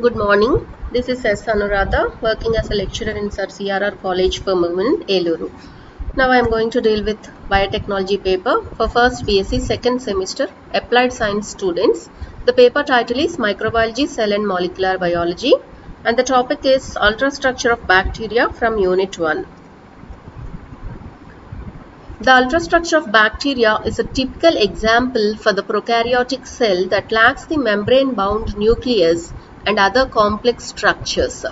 Good morning. This is S. Anuradha, working as a lecturer in Sir CRR College for Women, Eluru. Now I am going to deal with biotechnology paper for first BSc second semester applied science students. The paper title is Microbiology, Cell and Molecular Biology, and the topic is Ultrastructure of Bacteria from Unit 1. The ultrastructure of bacteria is a typical example for the prokaryotic cell that lacks the membrane-bound nucleus and other complex structures.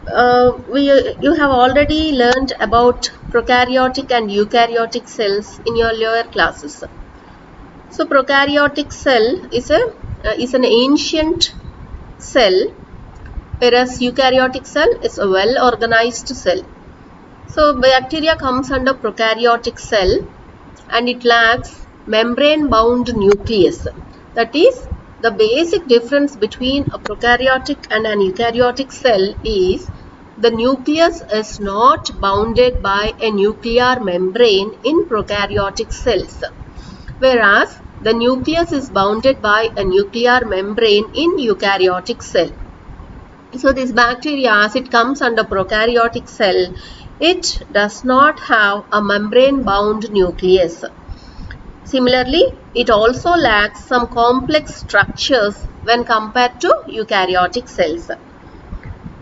You have already learned about prokaryotic and eukaryotic cells in your lower classes. So, prokaryotic cell is an ancient cell, whereas eukaryotic cell is a well-organized cell. So, bacteria comes under prokaryotic cell and it lacks membrane-bound nucleus. That is, the basic difference between a prokaryotic and an eukaryotic cell is the nucleus is not bounded by a nuclear membrane in prokaryotic cells, whereas the nucleus is bounded by a nuclear membrane in eukaryotic cell. So this bacteria, as it comes under prokaryotic cell, it does not have a membrane-bound nucleus. Similarly, it also lacks some complex structures when compared to eukaryotic cells.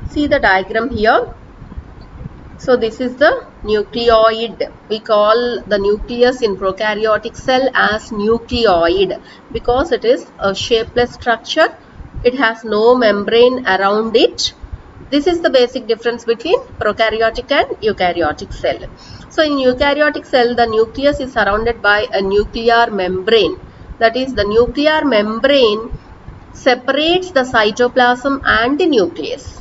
See the diagram here. So this is the nucleoid. We call the nucleus in prokaryotic cell as nucleoid because it is a shapeless structure. It has no membrane around it. This is the basic difference between prokaryotic and eukaryotic cell. So in eukaryotic cell, the nucleus is surrounded by a nuclear membrane. That is, the nuclear membrane separates the cytoplasm and the nucleus.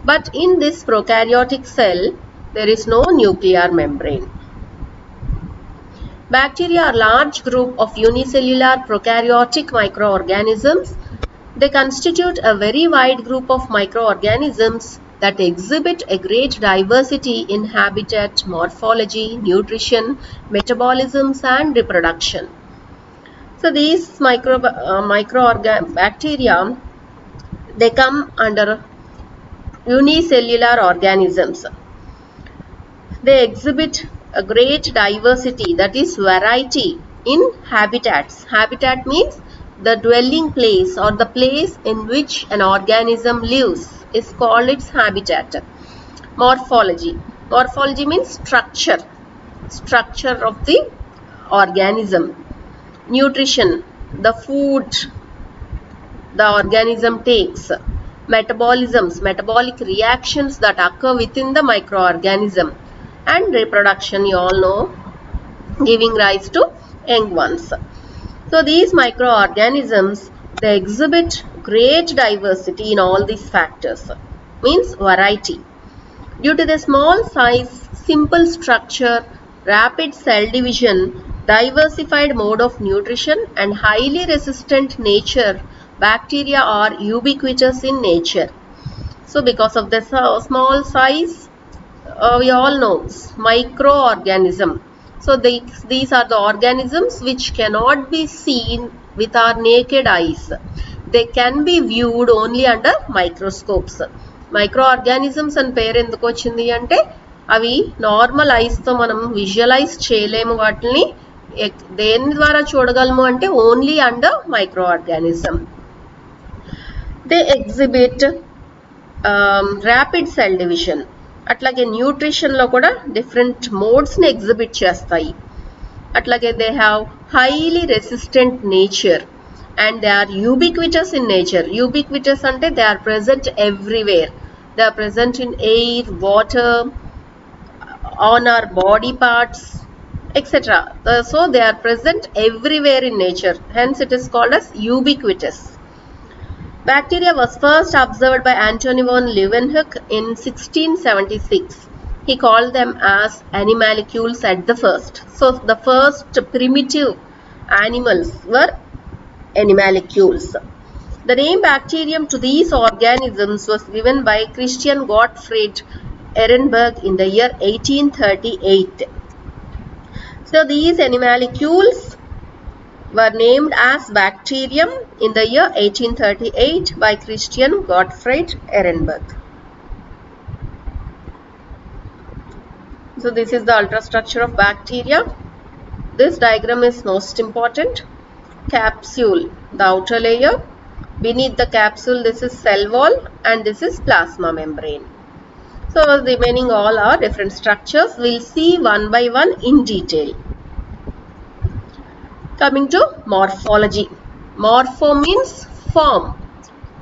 But in this prokaryotic cell, there is no nuclear membrane. Bacteria are a large group of unicellular prokaryotic microorganisms. They constitute a very wide group of microorganisms that exhibit a great diversity in habitat, morphology, nutrition, metabolisms and reproduction. So these bacteria, they come under unicellular organisms. They exhibit a great diversity, that is variety, in habitats. Habitat means the dwelling place or the place in which an organism lives is called its habitat. Morphology. Morphology means structure of the organism. Nutrition, the food the organism takes. Metabolisms, metabolic reactions that occur within the microorganism. And reproduction, you all know, giving rise to young ones. So these microorganisms, they exhibit great diversity in all these factors, means variety. Due to the small size, simple structure, rapid cell division, diversified mode of nutrition and highly resistant nature, bacteria are ubiquitous in nature. So because of the small size, we all know microorganism. So these are the organisms which cannot be seen with our naked eyes. They can be viewed only under microscopes. Microorganisms and పేరు ఎందుకు వచ్చింది అంటే అవి normal ఐస్తో మనం visualise చేయలేము. వాటిని దేని ద్వారా చూడగలము అంటే only under microorganism. They exhibit rapid cell division. అట్లాగే న్యూట్రిషన్లో కూడా డిఫరెంట్ మోడ్స్ని ఎగ్జిబిట్ చేస్తాయి. అట్లాగే they have highly resistant nature and they are ubiquitous in nature. Ubiquitous అంటే they are present everywhere. They are present in air, water, on our body parts, etc. So they are present everywhere in nature. Hence it is called as ubiquitous. Bacteria was first observed by Antony von Leeuwenhoek in 1676. He called them as animalcules at the first. So the first primitive animals were animalcules. The name bacterium to these organisms was given by Christian Gottfried Ehrenberg in the year 1838. So these animalcules were named as bacterium in the year 1838 by Christian Gottfried Ehrenberg. So this is the ultrastructure of bacteria. This diagram is most important. Capsule, the outer layer. Beneath the capsule, this is cell wall and this is plasma membrane. So remaining all are different structures. We'll see one by one in detail. Coming to morphology. Morpho means form.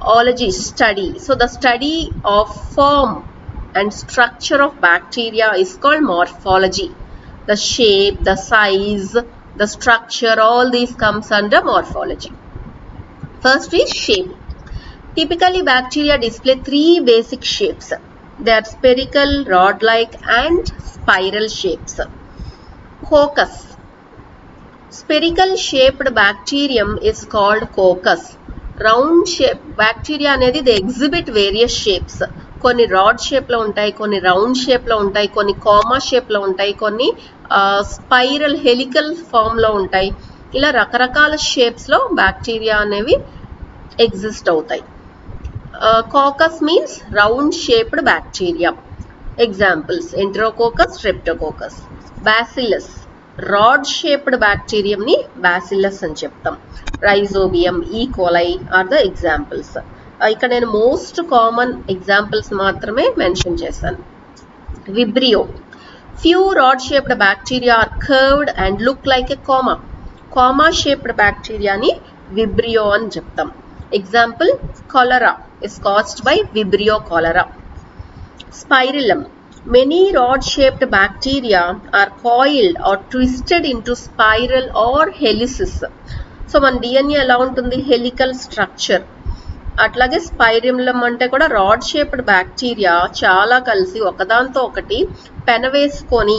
Ology, study. So the study of form and structure of bacteria is called morphology. The shape, the size, the structure, all these comes under morphology. First is shape. Typically, bacteria display three basic shapes. They are spherical, rod-like and spiral shapes. Coccus. Spherical shaped bacterium is called coccus. Round shape bacteria అనేది they exhibit various shapes. కొన్ని rod shape లో ఉంటాయి, కొన్ని round shape లో ఉంటాయి, కొన్ని comma shape లో ఉంటాయి, కొన్ని స్పైరల్ హెలికల్ ఫామ్ లో ఉంటాయి. ఇలా రకరకాల షేప్స్ లో బ్యాక్టీరియా అనేవి ఎగ్జిస్ట్ అవుతాయి. Coccus means round shaped bacteria. Examples: Enterococcus, Streptococcus. Bacillus, rod shaped bacterium ni Bacillus అని చెప్తాం. Rhizobium, E. coli are the examples. ఇక్కడ నేను మోస్ట్ కామన్ ఎగ్జాంపుల్స్ మాత్రమే మెన్షన్ చేశాను. Vibrio. Few rod shaped bacteria are curved and look like a comma. Comma shaped bacteria ni Vibrio అని చెప్తాం. Example: cholera is caused by Vibrio cholera. Spirillum. Many rod-shaped bacteria are coiled or twisted into spiral or helices. So మన DNA ఎలా ఉంటుంది? Helical structure. అట్లాగే స్పైరిలం అంటే కూడా rod shaped bacteria చాలా కలిసి ఒకదాంతో ఒకటి పెనవేసుకొని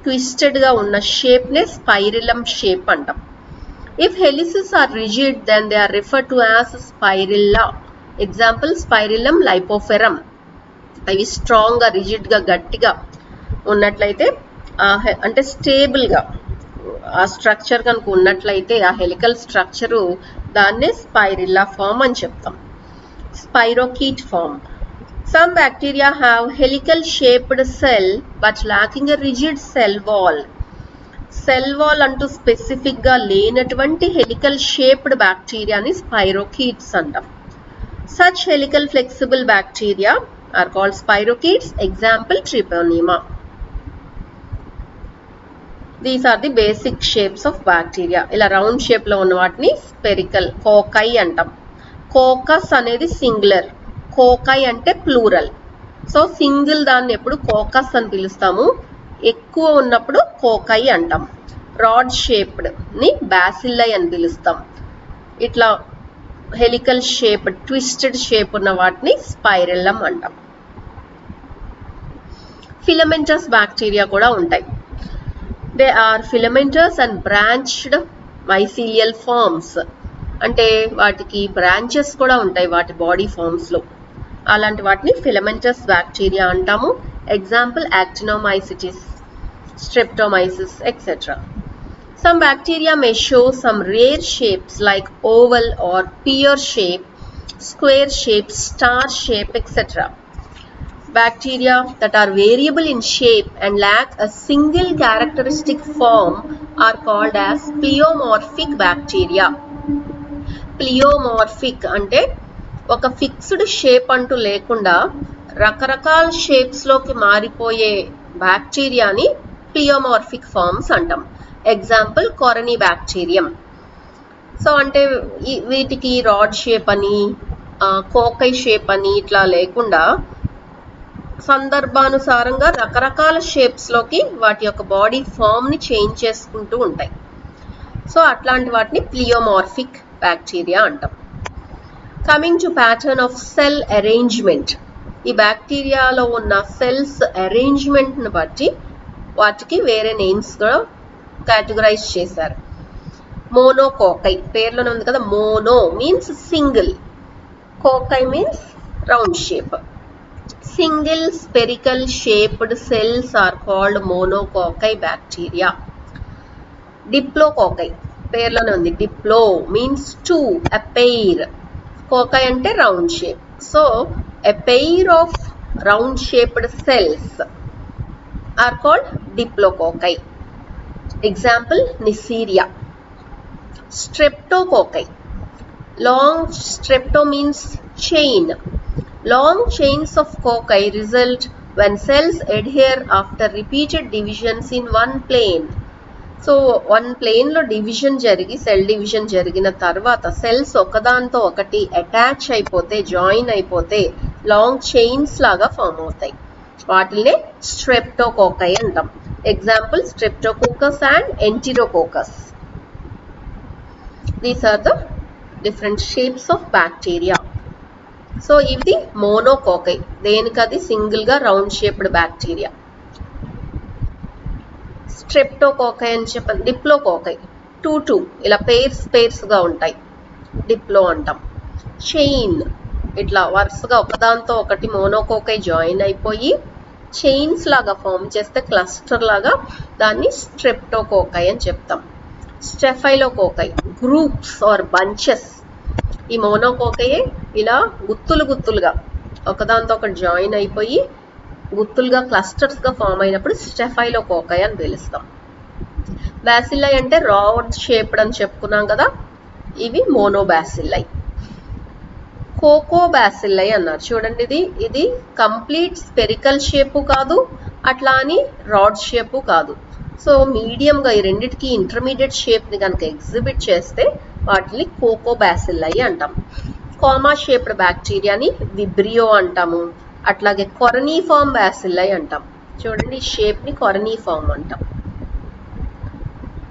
ట్విస్టెడ్గా ఉన్న షేప్నే స్పైరిలం షేప్ అంటాం. If helices are rigid, then they are referred to as spirilla. Example: Spirillum lipoferum. అవి స్ట్రాంగ్గా, రిజిడ్గా, గట్టిగా ఉన్నట్లయితే అంటే స్టేబుల్గా ఆ స్ట్రక్చర్ కనుక ఉన్నట్లయితే ఆ హెలికల్ స్ట్రక్చరు దాన్నే స్పైరిల్లా ఫామ్ అని చెప్తాం. స్పైరోకీట్ form. Some bacteria have helical shaped cell but lacking a rigid cell wall. Cell wall అంటూ స్పెసిఫిక్గా లేనటువంటి హెలికల్ షేప్డ్ బ్యాక్టీరియాని స్పైరోకీట్స్ అంటాం. Such helical flexible bacteria are called spirochetes. Example: Treponema. These are the basic shapes of bacteria. ఇలా round షేప్లో ఉన్న వాటిని spherical, కోకై అంటాం. కోకస్ అనేది సింగులర్, కోకై అంటే ప్లూరల్. సో సింగిల్ దాన్ని ఎప్పుడు కోకస్ అని పిలుస్తాము, ఎక్కువ ఉన్నప్పుడు కోకై అంటాం. రాడ్ షేప్డ్ ని బ్యాసిల్లై అని పిలుస్తాం. ఇట్లా హెలికల్ షేప్, ట్విస్టెడ్ షేప్ ఉన్న వాటిని స్పైరిల్లం అంటాం. ఫిలమెంటస్ బ్యాక్టీరియా కూడా ఉంటాయి. They are filamentous and branched mycelial forms. అంటే వాటికి బ్రాంచెస్ కూడా ఉంటాయి వాటి బాడీ ఫార్మ్స్లో. అలాంటి వాటిని ఫిలమెంటస్ బ్యాక్టీరియా అంటాము. Example: Actinomycetes, Streptomyces, etc. Some bacteria may show some rare shapes like oval or pear shape, square shape, star shape, etc. Bacteria that are variable in shape and lack a single characteristic form are called as pleomorphic bacteria. Pleomorphic అంటే ఒక fixed shape అంటూ లేకుండా రకరకాల షేప్స్లోకి మారిపోయే బ్యాక్టీరియాని pleomorphic forms అంటాం. Example: Corynebacterium. So అంటే వీటికి రాడ్ షేప్ అని, కోకై షేప్ అని ఇట్లా లేకుండా సందర్భానుసారంగా రకరకాల షేప్స్లోకి వాటి యొక్క బాడీ ఫామ్ని చేంజ్ చేసుకుంటూ ఉంటాయి. సో అట్లాంటి వాటిని ప్లియోమార్ఫిక్ బ్యాక్టీరియా అంటాం. Coming to pattern of cell arrangement. ఈ బ్యాక్టీరియాలో ఉన్న సెల్స్ అరేంజ్మెంట్ని బట్టి వాటికి వేరే నేమ్స్ కూడా కేటగరైజ్ చేశారు. మోనోకోకై, పేర్లోనే ఉంది కదా, mono means single, cocci means round shape. Single spherical shaped cells are called monococci bacteria. Diplococci. పేర్లోనే ఉంది. Diplo means two, a pair. Cocci అంటే round shape. So a pair of round shaped cells are called diplococci. Example, Neisseria. Streptococci. Long strepto means chain. Long chains of cocci result when cells adhere after repeated divisions in one plane. So one ప్లేన్లో division జరిగి cell division జరిగిన తర్వాత cells ఒకదాంతో ఒకటి attach అయిపోతే, join అయిపోతే long chains లాగా form అవుతాయి. వాటినే స్ట్రెప్టోకోకై అంటాం. Example, streptococcus and enterococcus. These are the different shapes of bacteria. So ఇది మోనోకోకై, దేనికది సింగిల్గా రౌండ్ షేప్డ్ బ్యాక్టీరియా. స్ట్రెప్టోకోకై అని చెప్పండి. డిప్లోకోకై టూ ఇలా పేర్స్గా ఉంటాయి, డిప్లో అంటాం. చైన్ ఇట్లా వరుసగా ఒకదాంతో ఒకటి మోనోకోకై జాయిన్ అయిపోయి చైన్స్ లాగా ఫామ్ చేస్తే క్లస్టర్ లాగా దాన్ని స్ట్రెప్టోకోకై అని చెప్తాం. Staphylococci groups or bunches. ఈ మోనోకోకయే ఇలా గుత్తులుగా ఒకదాంతో ఒకటి జాయిన్ అయిపోయి గుత్తులుగా క్లస్టర్స్గా ఫామ్ అయినప్పుడు స్టెఫైలోకోకై అని పిలుస్తాం. బ్యాసిల్లై అంటే రౌండ్ షేప్డ్ అని చెప్పుకున్నాం కదా, ఇవి మోనోబాసిల్లై. కోకో బ్యాసిల్లై అన్నారు చూడండి. ఇది కంప్లీట్ స్పెరికల్ షేపు కాదు, అట్లా అని రాడ్ షేపు కాదు. సో మీడియంగా ఈ రెండిటికి ఇంటర్మీడియట్ షేప్ని కనుక ఎగ్జిబిట్ చేస్తే వాటిని కోకో బ్యాసిల్లై అంటాం. కామా షేప్డ్ బ్యాక్టీరియాని విబ్రియో అంటాము. అట్లాగే కొరనీఫార్మ్ బ్యాసిల్లై అంటాం. చూడండి ఈ షేప్ని కొరనీఫార్మ్ అంటాం.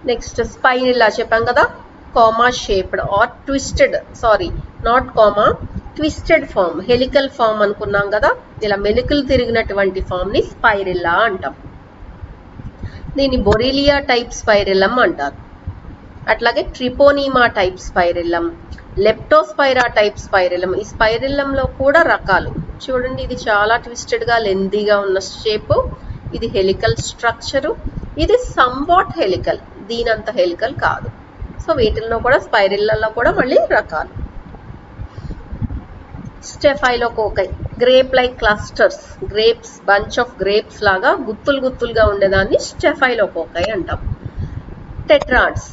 నెక్స్ట్ స్పైరిల్లా చెప్పాం కదా, comma shaped or twisted, sorry not comma, twisted form, helical form అనుకున్నాం కదా. ఇలా మెలికలు తిరిగినటువంటి ఫామ్ని స్పైరిల్లా అంటాం. దీన్ని బొరీలియా టైప్ స్పైరిల్లం అంటారు. అట్లాగే ట్రిపోనీమా టైప్ స్పైరిల్లం, లెప్టోస్పైరా టైప్ స్పైరిల్లం. ఈ స్పైరిల్లంలో కూడా రకాలు చూడండి. ఇది చాలా ట్విస్టెడ్గా లెందీగా ఉన్న షేపు, ఇది హెలికల్ స్ట్రక్చరు, ఇది సంవాట్ హెలికల్, దీనంత హెలికల్ కాదు. సో వీటిల్లో కూడా స్పైరిల్లలో కూడా మళ్ళీ రకాలు. స్టెఫైలోకోకై grape like clusters, grapes bunch of grapes లాగా గుత్తులుగా ఉండేదాన్ని స్టెఫైలోకోకై అంటాం. టెట్రాడ్స్,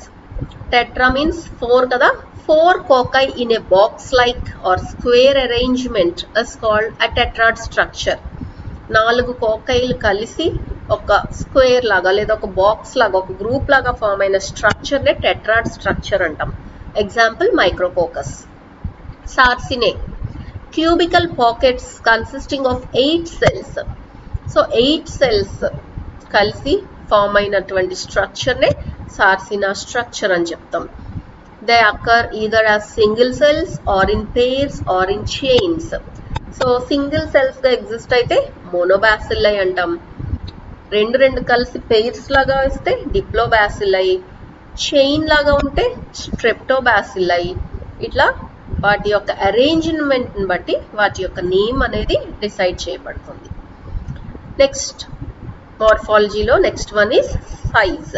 టెట్రా మీన్స్ 4 కదా, 4 cocci in a box-like or square arrangement is called a tetrad structure. 4 కోకైలు కలిసి ఒక స్క్వేర్ లాగా లేదా ఒక బాక్స్ లాగా ఒక గ్రూప్ లాగా ఫామ్ అయిన స్ట్రక్చర్నే టెట్రాడ్ స్ట్రక్చర్ అంటాం. Example, micrococcus. Sarcinae cubical packets consisting of 8 cells. So 8 cells కలిసి ఫామ్ అయినటువంటి స్ట్రక్చర్నే సార్సినా స్ట్రక్చర్ అని చెప్తాం. They occur either as single cells or in pairs or in chains. So single సెల్స్గా ఎగ్జిస్ట్ అయితే మోనోబాసిల్లై అంటాం. రెండు కలిసి పెయిర్స్ లాగా వస్తే డిప్లోబాసిల్లై, చైన్ లాగా ఉంటే స్ట్రెప్టోబాసిల్లై. ఇట్లా వాటి యొక్క అరేంజ్మెంట్ని బట్టి వాటి యొక్క నేమ్ అనేది డిసైడ్ చేయబడుతుంది. నెక్స్ట్ మార్ఫాలజీలో next one is size.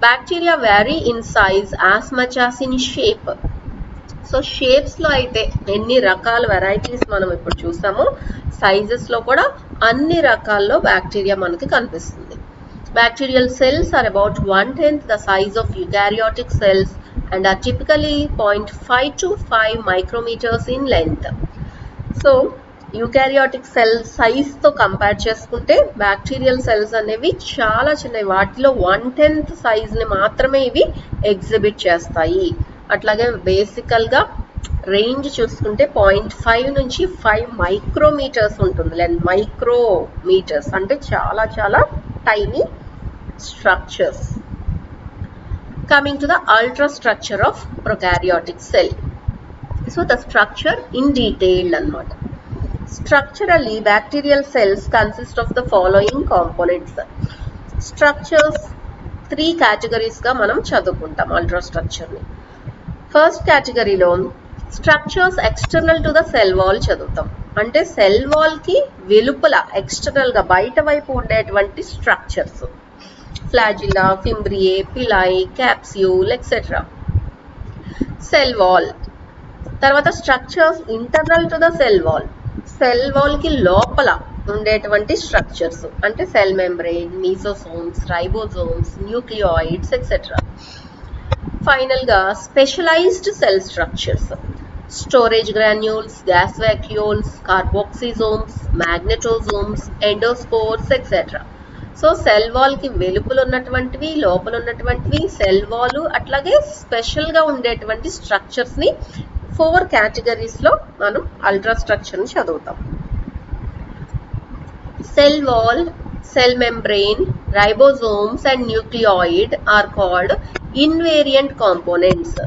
Bacteria vary in size as much as in shape. So షేప్స్లో అయితే ఎన్ని రకాల వెరైటీస్ మనం ఇప్పుడు చూసామో, సైజెస్లో కూడా అన్ని రకాల్లో బ్యాక్టీరియా మనకి కనిపిస్తుంది. Bacterial cells are about 1/10 the size of eukaryotic cells and are typically 0.5 to 5 micrometers in length. So eukaryotic cell సైజ్తో కంపేర్ చేసుకుంటే బ్యాక్టీరియల్ సెల్స్ అనేవి చాలా చిన్నవి. వాటిలో 1/10 సైజ్ని మాత్రమే ఇవి ఎగ్జిబిట్ చేస్తాయి. అట్లాగే బేసికల్గా రేంజ్ చూసుకుంటే 0.5 నుంచి 5 మైక్రోమీటర్స్ ఉంటుంది. మైక్రోమీటర్స్ అంటే చాలా చాలా tiny structures. Coming to the ultra structure of prokaryotic cell. So the structure in detailed అన్నమాట. Structurally, bacterial cells consist of the following components. Structures 3 categories గా మనం చదువుకుంటాం అల్ట్రా స్ట్రక్చర్ ని. ఫస్ట్ కేటగిరీలో structures external to the cell wall చదువుతాం. అంటే cell wall కి వెలుపల ఎక్స్టర్నల్ గా బయట వైపు ఉండేటువంటి స్ట్రక్చర్స్. flagella, fimbriae, pili, capsule, etc. Cell wall తర్వాత structures internal to the cell wall. Cell wall కి లోపల ఉండేటువంటి స్ట్రక్చర్స్ అంటే cell membrane, mesosomes, ribosomes, nucleoids etcetera. Final గా specialised cell structures, storage granules, gas vacuoles, carboxysomes, magnetosomes, endospores etcetera. So cell wall కి వెలుపల ఉన్నటువంటివి, లోపల ఉన్నటువంటివి, సెల్ వాల్, అట్లాగే స్పెషల్ గా ఉండేటువంటి స్ట్రక్చర్స్ ని 4 కేటగిరీస్ లో మనం అల్ట్రా స్ట్రక్చర్ ని చదువుతాం. Cell wall, cell membrane, ribosomes and nucleoid are called invariant components.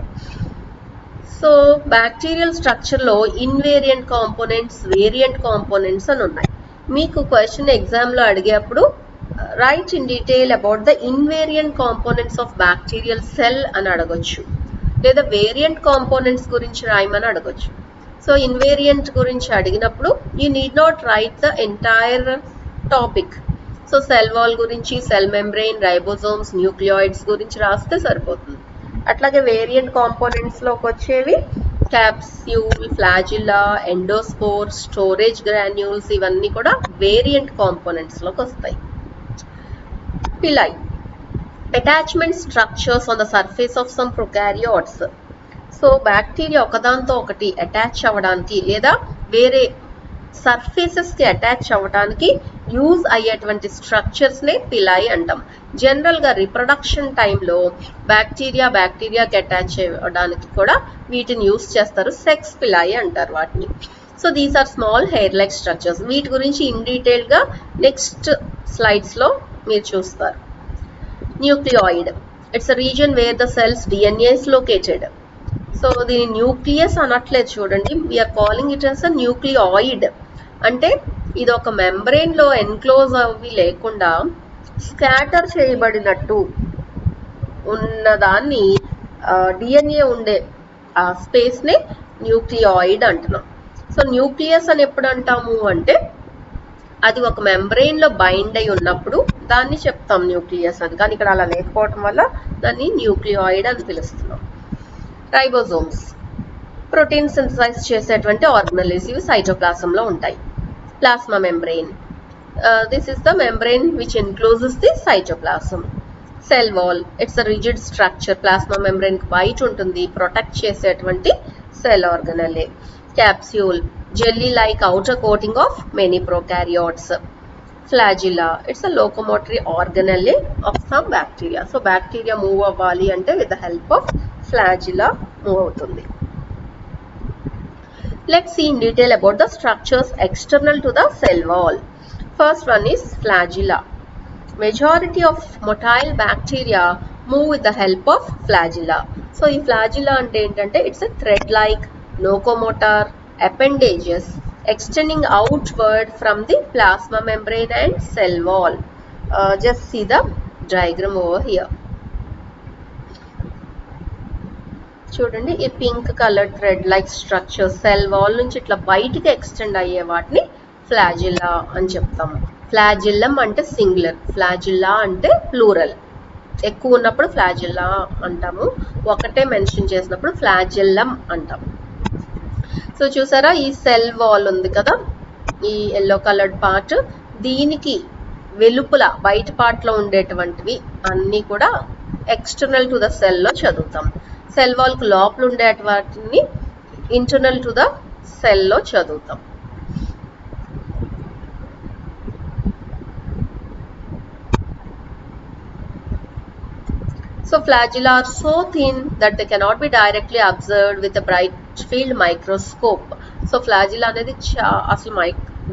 So bacterial structure లో ఇన్వేరియంట్ కాంపోనెంట్స్, వేరియంట్ కాంపోనెంట్స్ అని ఉన్నాయి. మీకు క్వశ్చన్ ఎగ్జామ్ లో అడిగేప్పుడు write in detail about the invariant components of bacterial cell అని అడగొచ్చు, లేదా వేరియంట్ కాంపోనెంట్స్ గురించి రాయమని అడగొచ్చు. సో ఇన్వేరియంట్ గురించి అడిగినప్పుడు you need not write the entire topic. So cell wall గురించి, సెల్ మెంబ్రెయిన్, రైబోజోమ్స్, న్యూక్లియాయిడ్స్ గురించి రాస్తే సరిపోతుంది. అట్లాగే వేరియంట్ కాంపోనెంట్స్ లోకి వచ్చేవి capsule, flagella, endospore, storage granules, ఇవన్నీ కూడా వేరియంట్ కాంపోనెంట్స్ లోకి వస్తాయి. Pili, attachment structures on the surface of some prokaryotes. So bacteria ఒకదాంతో ఒకటి అటాచ్ అవ్వడానికి లేదా వేరే సర్ఫేసెస్ కి అటాచ్ అవ్వడానికి యూజ్ అయ్యేటువంటి స్ట్రక్చర్స్ నే పిలై అంటాం. జనరల్ గా రిప్రొడక్షన్ టైంలో బ్యాక్టీరియాకి అటాచ్ అవ్వడానికి కూడా వీటిని యూజ్ చేస్తారు. సెక్స్ పిలై అంటారు వాటిని. So these are small hair like structures. వీటి గురించి ఇన్ డీటెయిల్ గా నెక్స్ట్ స్లైడ్స్ లో మీరు చూస్తారు. Nucleoid, it's a region where the cell's DNA is located. So దీని న్యూక్లియస్ అనట్లేదు చూడండి, we are calling it as a nucleoid. అంటే ఇది ఒక మెంబ్రెయిన్ లో ఎన్క్లోజ్ అవి లేకుండా స్కాటర్ చేయబడినట్టు ఉన్నదాన్ని DNA ఉండే ఆ స్పేస్ ని న్యూక్లియాయిడ్ అంటున్నాం. సో న్యూక్లియస్ అని ఎప్పుడు అంటాము అంటే అది ఒక మెంబ్రెయిన్ లో బైండ్ అయి ఉన్నప్పుడు దాన్ని చెప్తాం న్యూక్లియస్ అని. కానీ ఇక్కడ అలా లేకపోవడం వల్ల దాన్ని న్యూక్లియాయిడ్ అని పిలుస్తున్నాం. రైబోజోమ్స్, ప్రోటీన్ సింథసైజ్ చేసేటువంటి ఆర్గనెల్స్, ఇవి సైటోప్లాజం లో ఉంటాయి. Plasma membrane, this is the membrane which encloses the cytoplasm. Cell wall, it's a rigid structure, plasma membrane కి బయట ఉంటుంది, ప్రొటెక్ట్ చేసేటువంటి cell organelle. Capsule, jelly-like outer coating of many prokaryotes. Flagella, it's a locomotory organelle of some bacteria. So bacteria move avvali ante with the help of flagella move avutundi. Let's see in detail about the structures external to the cell wall. First one is flagella. Majority of motile bacteria move with the help of flagella. So ee flagella ante entante it's a thread like locomotor appendages extending outward from the plasma membrane and cell wall. Just see the diagram over here. చూడండి, ఈ pink colour thread like structure cell wall నుంచి ఇట్లా బయటికి extend అయ్యే వాటిని flagella అని చెప్తాము. ఫ్లాజిల్లం అంటే సింగులర్, ఫ్లాజిల్లా అంటే ప్లూరల్. ఎక్కువ ఉన్నప్పుడు ఫ్లాజిల్లా అంటాము, ఒకటే మెన్షన్ చేసినప్పుడు ఫ్లాజిల్లం అంటాము. సో చూసారా, ఈ సెల్ వాల్ ఉంది కదా, ఈ ఎల్లో కలర్డ్ పార్ట్, దీనికి వెలుపల బయట పార్ట్ లో ఉండేటువంటివి అన్నీ కూడా ఎక్స్టర్నల్ టు ద సెల్ లో చదువుతాం. సెల్ వాల్ కు లోపల ఉండే వాటిని ఇంటర్నల్ టు ద సెల్ లో చదువుతాం. So flagella are so thin that they cannot be directly observed with a bright field microscope. So flagella అనేది అసలు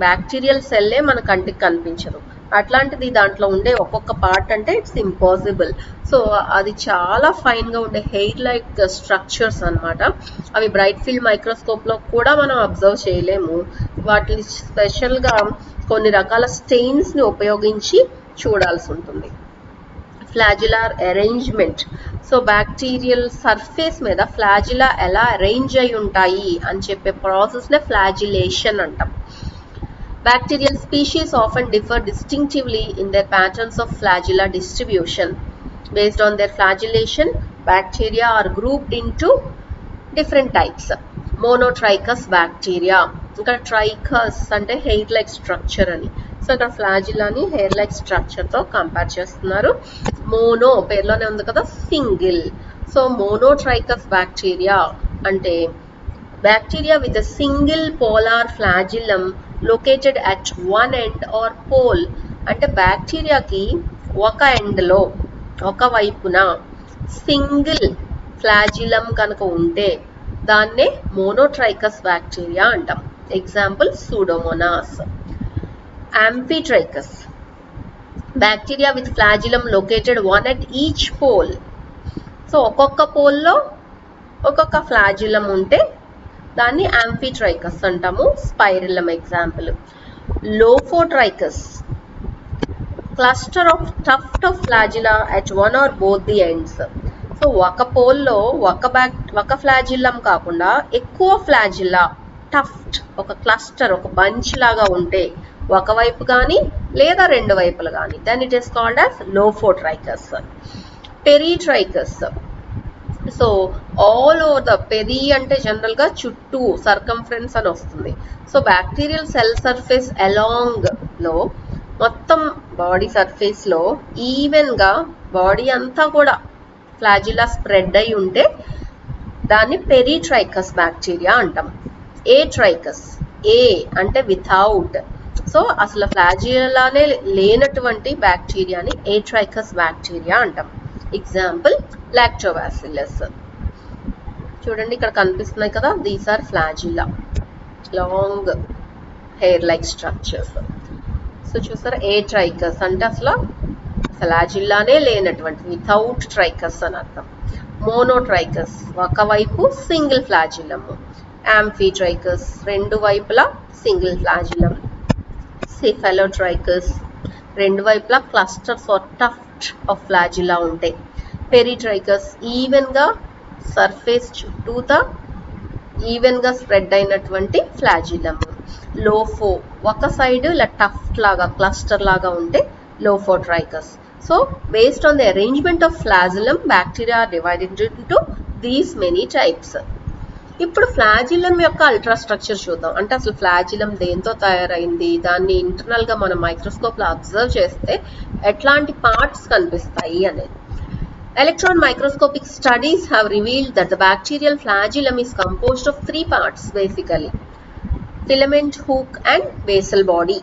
బ్యాక్టీరియల్ సెల్లే మన కంటికి కనిపించదు. అట్లాంటిది దాంట్లో ఉండే ఒక్కొక్క పార్ట్ అంటే ఇట్స్ ఇంపాసిబుల్. సో అది చాలా ఫైన్ గా ఉండే హెయిర్ లైక్ స్ట్రక్చర్స్ అన్నమాట. అవి బ్రైట్ ఫీల్డ్ మైక్రోస్కోప్ లో కూడా మనం అబ్జర్వ్ చేయలేము. వాటిని స్పెషల్ గా కొన్ని రకాల స్టెయిన్స్ ని ఉపయోగించి చూడాల్సి ఉంటుంది. ఫ్లాజిలార్ అరేంజ్మెంట్, సో బ్యాక్టీరియల్ సర్ఫేస్ మీద ఫ్లాజిలా ఎలా అరేంజ్ అయి ఉంటాయి అని చెప్పే ప్రాసెస్ నే ఫ్లాజిలేషన్ అంటాం. Bacterial species often differ distinctively in their patterns of flagella distribution. Based on their flagellation, bacteria are grouped into different types. Monotrichous bacteria. ఇక్కడ ట్రైకస్ అంటే హెయిర్ లైక్ స్ట్రక్చర్ అని. సో ఇక్కడ ఫ్లాజిల్లాని హెయిర్ లైక్ స్ట్రక్చర్తో కంపేర్ చేస్తున్నారు. Mono పేర్లోనే ఉంది కదా, single. So మోనోట్రైకస్ bacteria అంటే bacteria with a single polar flagellum located at one end or pole. అంటే బ్యాక్టీరియాకి ఒక ఎండ్లో ఒక వైపున సింగిల్ ఫ్లాజిలం కనుక ఉంటే దాన్నే మోనోట్రైకస్ బ్యాక్టీరియా అంటాం. Example Pseudomonas. Amphitrichous bacteria with flagellum located one at each pole. So ఒక్కొక్క పోల్లో ఒక్కొక్క ఫ్లాజిలం ఉంటే దాన్ని యాంఫీట్రైకస్ అంటాము. Spirillum example. Lophotrichous cluster of tuft of flagella at one or both the ends. So ఒక పోల్లో ఒక ఫ్లాజిల్లం కాకుండా ఎక్కువ ఫ్లాజిల్లా టఫ్ట్ ఒక క్లస్టర్ ఒక బంచ్ లాగా ఉంటే ఒకవైపు కానీ లేదా రెండు వైపులు కానీ then it is called as lophotrichous. Peritrichous. So all over the peri అంటే జనరల్గా చుట్టూ సర్కంఫరెన్స్ అని వస్తుంది. So bacterial cell surface along లో మొత్తం బాడీ సర్ఫేస్ లో ఈవెన్గా బాడీ అంతా కూడా ఫ్లాజిలా స్ప్రెడ్ అయి ఉంటే దాన్ని పెరీట్రైకస్ బ్యాక్టీరియా అంటాం. ఏట్రైకస్. ఏ అంటే వితౌట్. సో అసలు ఫ్లాజిలానే లేనటువంటి బ్యాక్టీరియాని ఏట్రైకస్ బ్యాక్టీరియా అంటాం. Example Lactobacillus. చూడండి ఇక్కడ కనిపిస్తున్నాయి కదా, these are flagella, long hair like structures. So చూసారా, ఏట్రైకస్ అంటే అసలు ఫ్లాజిల్లానే లేనటువంటి వితౌట్ ట్రైకస్ అని అర్థం. మోనోట్రైకస్ ఒకవైపు సింగిల్ ఫ్లాజిలము. యాంఫీట్రైకస్ రెండు వైపులా సింగిల్ ఫ్లాజిలం. సిఫెలోట్రైకస్ రెండు వైపులా క్లస్టర్స్ ఆర్ టఫ్ట్ ఆఫ్ ఫ్లాజిలా ఉంటాయి. పెరిట్రైకస్ ఈవెన్గా సర్ఫేస్ చుట్టూతా ఈవెన్గా స్ప్రెడ్ అయినటువంటి ఫ్లాజిలము. లోఫో ఒక సైడ్ ఇలా టఫ్ట్ లాగా క్లస్టర్ లాగా ఉంటే lophotrichous. So based on the arrangement of flagellum bacteria are divided into these many types. ఇప్పుడు ఫ్లాజిలం యొక్క అల్ట్రా స్ట్రక్చర్ చూద్దాం. అంటే అసలు ఫ్లాజిలం దేంతో తయారైంది, దాన్ని ఇంటర్నల్గా మనం మైక్రోస్కోప్లో అబ్జర్వ్ చేస్తే ఎట్లాంటి పార్ట్స్ కనిపిస్తాయి అనేది. Electron microscopic studies have revealed that the bacterial flagellum is composed of three parts basically: filament, hook and basal body.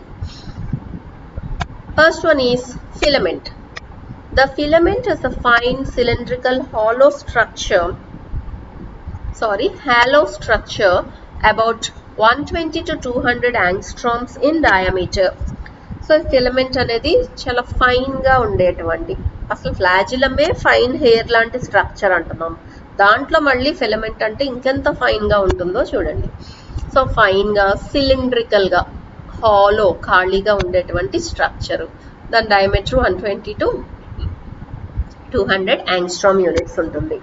First one is filament. The filament is a fine cylindrical halo structure about 120 to 200 angstroms in diameter. So filament అనేది చాలా fine గా ఉండేటువంటి, అసలు ఫ్లాజిలమే fine hair లాంటి structure అంటున్నాం, దాంట్లో మళ్ళీ filament అంటే ఇంకెంత ఫైన్ గా ఉంటుందో చూడండి. సో ఫైన్ గా సిలిండ్రికల్ గా హాలో ఖాళీగా ఉండేటువంటి స్ట్రక్చర్. దాని డయామీటర్ 120 to 200 angstrom units ఉంటుంది.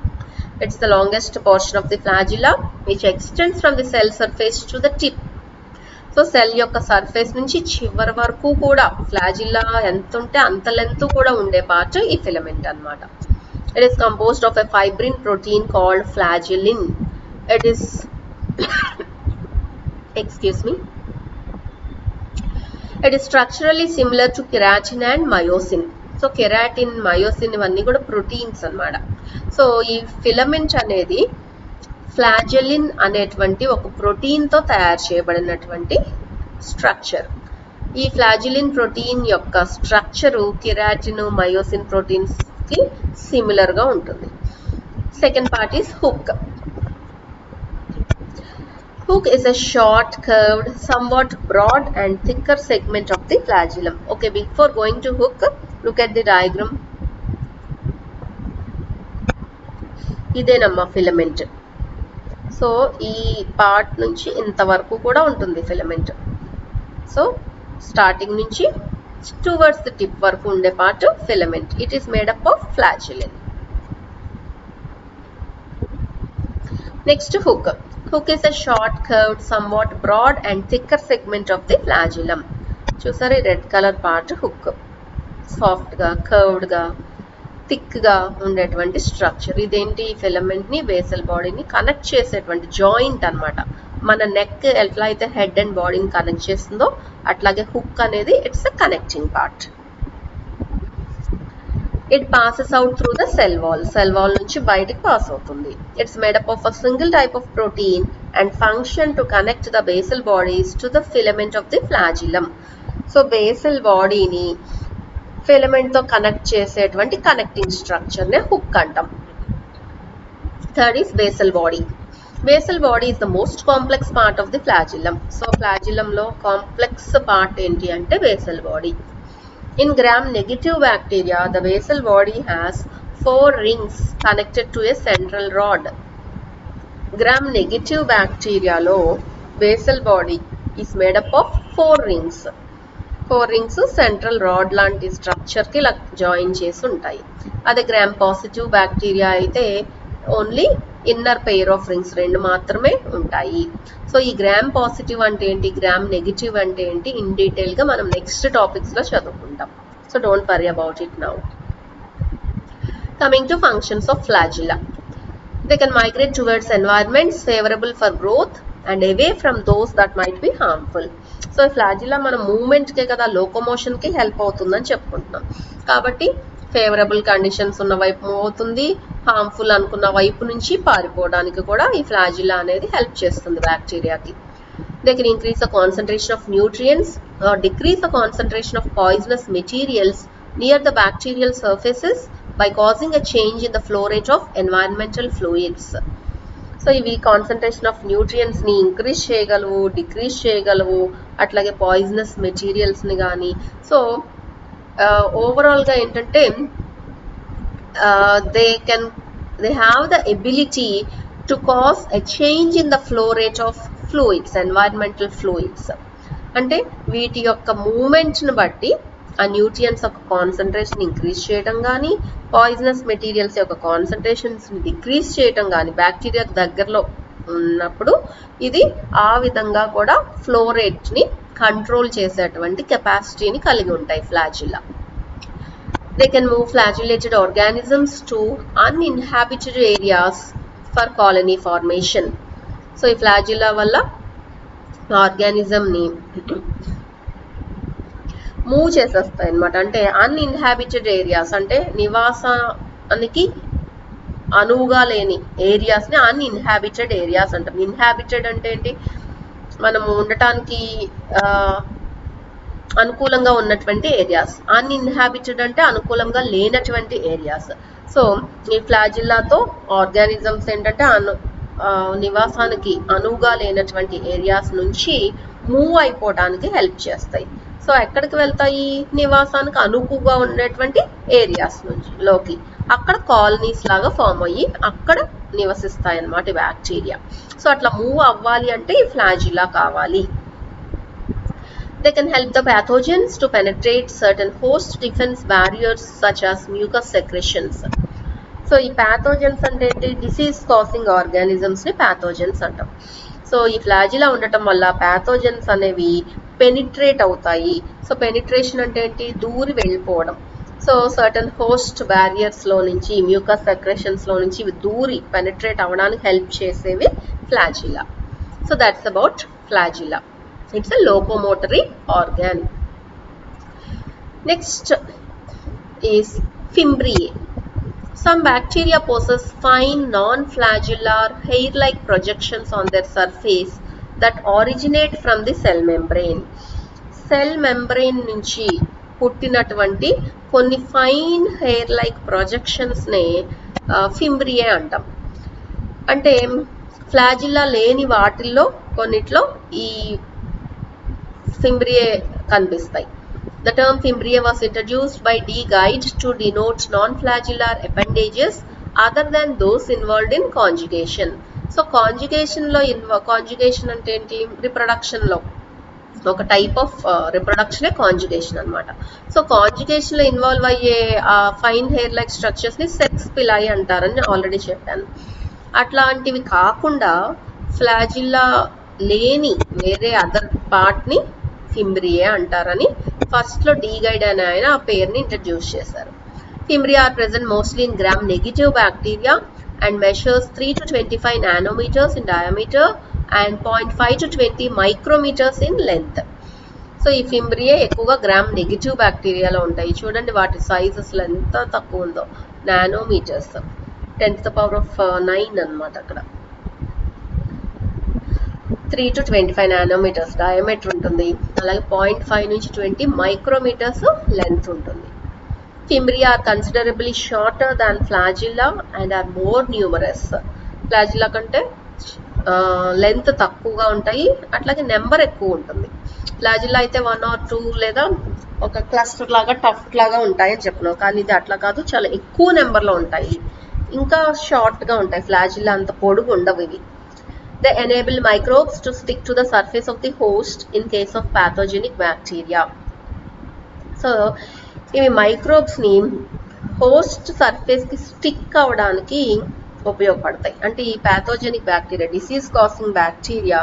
It's the longest portion of the flagella which extends from the cell surface to the tip. So cell యొక్క సర్ఫేస్ నుంచి చివరి వరకు కూడా ఫ్లాజిల్లా ఎంత ఉంటే అంత లెంత్ కూడా ఉండే పార్ట్ ఈ ఫిలమెంట్ అన్నమాట. It is composed of a fibrin protein called flagellin. It is it is structurally similar to keratin and myosin. So keratin, myosin ఇవన్నీ కూడా ప్రోటీన్స్ అన్నమాట. సో ఈ ఫిలమెంట్ అనేది ఫ్లాజెలిన్ అనేటువంటి ఒక ప్రోటీన్తో తయారు చేయబడినటువంటి స్ట్రక్చర్. ఈ ఫ్లాజెలిన్ ప్రోటీన్ యొక్క స్ట్రక్చరు కెరాటిన్, మయోసిన్ ప్రోటీన్స్కి సిమిలర్గా ఉంటుంది. Second part is hook. Hook is a short, curved, somewhat broad and thicker segment of the flagellum. Okay, before going to hook, look at the diagram. ఇదేనమ్మా filament. So ఈ part నుంచి ఇంతవరకు కూడా ఉంటుంది filament. So starting నుంచి towards the tip వరకు ఉండే part filament. It is made up of flagellin. Next hook. Hook is a short, curved, somewhat broad and thicker segment of the flagellum. చూసారు red colour part hook, సాఫ్ట్గా కర్వ్డ్గా థిక్గా ఉండేటువంటి structure. ఇదేంటి ఫిలమెంట్ని basal బాడీని connect చేసేటువంటి joint అనమాట. మన నెక్ ఎట్లా అయితే హెడ్ అండ్ బాడీని కనెక్ట్ చేస్తుందో అట్లాగే హుక్ అనేది it's a connecting part. It passes out through the cell wall. Cell wall నుంచి బయటికి పాస్ అవుతుంది. It's made up of a single type of protein and function to connect the basal bodies to the filament of the flagellum. So basal బాడీని filament తో connect చేసేటువంటి connecting structure నే hook అంటాం. Third is basal body. Basal body is the most complex part of the flagellum. So flagellum లో complex part ఏంటి అంటే basal body. In gram-negative bacteria, the basal body has 4 rings connected to a central rod. Gram-negative bacteria lo basal body is made up of 4 rings. 4 rings central rod లాంటి structure కి ఇలా join చేసి ఉంటాయి. అదే gram-positive bacteria అయితే only inner pair of rings 2 మాత్రమే ఉంటాయి. So ఈ గ్రామ్ పాజిటివ్ అంటే ఏంటి, గ్రామ్ నెగిటివ్ అంటే ఏంటి ఇన్ డీటెయిల్ గా మనం నెక్స్ట్ టాపిక్స్ లో చదువుకుంటాం. So don't worry about it now. Coming to functions of flagella. They can migrate towards environments favourable for growth and away from those that might be harmful. So flagella మన మూవ్మెంట్కే కదా, లోకోమోషన్కి help అవుతుందని చెప్పుకుంటున్నాం. కాబట్టి favourable conditions ఉన్న వైపు move అవుతుంది, harmful అనుకున్న వైపు నుంచి పారిపోవడానికి కూడా ఈ ఫ్లాజిల్లా అనేది హెల్ప్ చేస్తుంది బ్యాక్టీరియాకి. They can increase the concentration of nutrients or decrease the concentration of poisonous materials near the bacterial surfaces by causing a change in the flow rate of environmental fluids. So ఇవి concentration of న్యూట్రియంట్స్ని increase చేయగలవు, decrease చేయగలవు, అట్లాగే poisonous మెటీరియల్స్ని కానీ. So ఓవరాల్గా ఏంటంటే they have the ability to cause a change in the flow rate of fluids, environmental fluids. అంటే వీటి యొక్క మూమెంట్ని బట్టి ఆ న్యూట్రియంట్స్ యొక్క కాన్సన్ట్రేషన్ ఇంక్రీజ్ చేయడం కానీ, పాయిజనస్ మెటీరియల్స్ యొక్క కాన్సన్ట్రేషన్స్ని డిక్రీజ్ చేయడం కానీ బ్యాక్టీరియా దగ్గరలో ఉన్నప్పుడు ఇది ఆ విధంగా కూడా ఫ్లో రేట్ని కంట్రోల్ చేసేటువంటి కెపాసిటీని కలిగి ఉంటాయి flagella. They can move flagellated organisms to uninhabited areas for colony formation. So ఈ ఫ్లాజిల్లా వల్ల ఆర్గానిజంని మూవ్ చేసేస్తాయి అనమాట. అంటే అన్ఇన్హాబిటెడ్ ఏరియాస్ అంటే నివాసానికి అనువుగా లేని ఏరియాస్ని అన్ఇన్హాబిటెడ్ ఏరియాస్ అంటాం. ఇన్హాబిటెడ్ అంటే ఏంటి, మనము ఉండటానికి అనుకూలంగా ఉన్నటువంటి ఏరియాస్. అన్ఇన్హాబిటెడ్ అంటే అనుకూలంగా లేనటువంటి ఏరియాస్. సో ఈ ఫ్లాజిల్లాతో ఆర్గానిజమ్స్ ఏంటంటే నివాసానికి అనువుగా లేనటువంటి ఏరియాస్ నుంచి మూవ్ అయిపోవడానికి హెల్ప్ చేస్తాయి. సో ఎక్కడికి వెళ్తాయి, నివాసానికి అనుకువగా ఉండేటువంటి ఏరియాస్ లోకి. అక్కడ కాలనీస్ లాగా ఫామ్ అయ్యి అక్కడ నివసిస్తాయి అన్నమాట బ్యాక్టీరియా. సో అట్లా మూవ్ అవ్వాలి అంటే ఈ ఫ్లాజిల్లా కావాలి. They can help the pathogens to penetrate certain host defense barriers such as mucus secretions. So ఈ ప్యాథోజన్స్ అంటే ఏంటి, డిసీజ్ కాసింగ్ ఆర్గానిజమ్స్ని ప్యాథోజన్స్ అంటాం. సో ఈ ఫ్లాజిల్లా ఉండటం వల్ల ప్యాథోజన్స్ అనేవి పెనిట్రేట్ అవుతాయి. సో పెనిట్రేషన్ అంటే ఏంటి, దూరి వెళ్ళిపోవడం. సో సర్టన్ హోస్ట్ బ్యారియర్స్లో నుంచి, మ్యూకస్ సెక్రెషన్స్లో నుంచి ఇవి దూరి పెనిట్రేట్ అవ్వడానికి హెల్ప్ చేసేవి flagella. So that's about flagella. It's a locomotory organ. Next is fimbriae. Some bacteria possess fine non-flagellar hair-like projections on their surface that originate from the cell membrane. Cell membrane నుంచి పుట్టినటువంటి కొన్ని fine hair like projections నే ఫింబ్రియాe అంటాం. అంటే flagella లేని వాటిల్లో కొన్నిట్లో ఈ fimbriae కనిపిస్తాయి. The term fimbriae was introduced by D. Guide to denote non-flagellar appendages other than those involved in conjugation. So conjugation లో కాంజుగేషన్ అంటే ఏంటి, రిప్రొడక్షన్ లో ఒక టైప్ ఆఫ్ రిప్రొడక్షనే కాంజుగేషన్ అనమాట. సో కాంజుగేషన్ లో ఇన్వాల్వ్ అయ్యే ఫైన్ హెయిర్ లైక్ స్ట్రక్చర్స్ ని sex పిలాయి అంటారని ఆల్రెడీ చెప్పాను. అట్లాంటివి కాకుండా ఫ్లాజిల్లా లేని వేరే అదర్ పార్ట్ని ఫింబ్రియే అంటారని ఫస్ట్లో డి గైడ్ అనే ఆయన ఆ పేరుని ఇంట్రడ్యూస్ చేశారు. Fimbriae are present mostly in gram negative bacteria and measures 3 to 25 nanometers in diameter and 0.5 to 20 micrometers in length. So ఈ ఫింబ్రియే ఎక్కువగా గ్రామ్ నెగిటివ్ బ్యాక్టీరియాలో ఉంటాయి. చూడండి వాటి సైజ్ అసలు ఎంత తక్కువ ఉందో, నానోమీటర్స్, 10⁻⁹ అనమాట. అక్కడ 3 to 25 నానోమీటర్స్ డయామీటర్ ఉంటుంది, అలాగే 0.5 నుంచి 20 మైక్రోమీటర్స్ లెంత్ ఉంటుంది. Fimbriae are considerably shorter than flagella and are more numerous. Flagella కంటే లెంత్ తక్కువగా ఉంటాయి, అట్లాగే నెంబర్ ఎక్కువ ఉంటుంది. ఫ్లాజిల్లా అయితే 1 or 2 లేదా ఒక క్లస్టర్ లాగా టఫ్ లాగా ఉంటాయని చెప్పినాం, కానీ ఇది అట్లా కాదు, చాలా ఎక్కువ నెంబర్లో ఉంటాయి, ఇంకా షార్ట్గా ఉంటాయి. ఫ్లాజిల్లా అంత పొడుగు ఉండవు ఇవి. They enable microbes to stick to the surface of the host in case of pathogenic bacteria. So ఇవి మైక్రోబ్స్ని హోస్ట్ సర్ఫేస్కి స్టిక్ అవ్వడానికి ఉపయోగపడతాయి. అంటే ఈ pathogenic bacteria, disease causing bacteria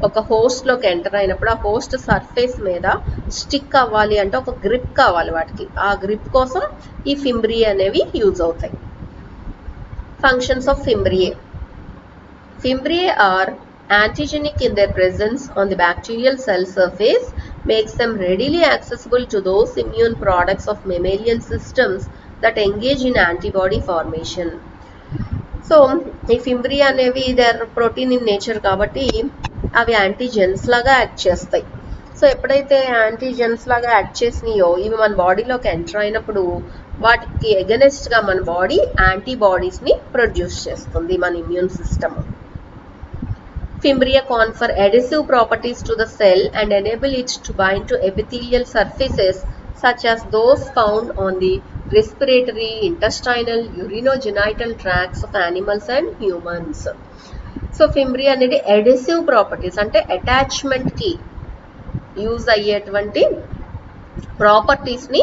ఒక హోస్ట్లోకి ఎంటర్ అయినప్పుడు ఆ హోస్ట్ సర్ఫేస్ మీద స్టిక్ అవ్వాలి అంటే ఒక గ్రిప్ కావాలి వాటికి. ఆ గ్రిప్ కోసం ఈ ఫింబ్రియే అనేవి యూజ్ అవుతాయి. Functions of fimbriae. Fimbriae are antigenic in their presence on the bacterial cell surface, makes them readily accessible to those immune products of mammalian systems that engage in antibody formation. So ఈ fimbria అనేవి there protein in nature కాబట్టి అవి antigens లాగా act చేస్తాయి. So ఎప్పుడైతే antigens లాగా act చేసినాయో ఇవి మన బాడీలోకి ఎంటర్ అయినప్పుడు వాటికి ఎగనెస్ట్గా మన బాడీ యాంటీబాడీస్ని ప్రొడ్యూస్ చేస్తుంది, మన immune system. Fimbriae confer adhesive properties to the cell and enable it to bind to epithelial surfaces such as those found on the respiratory, intestinal, urinogenital tracts of animals and humans. So Fimbriae అనేది adhesive properties అంటే attachment కి use అయ్యేటువంటి ప్రాపర్టీస్ని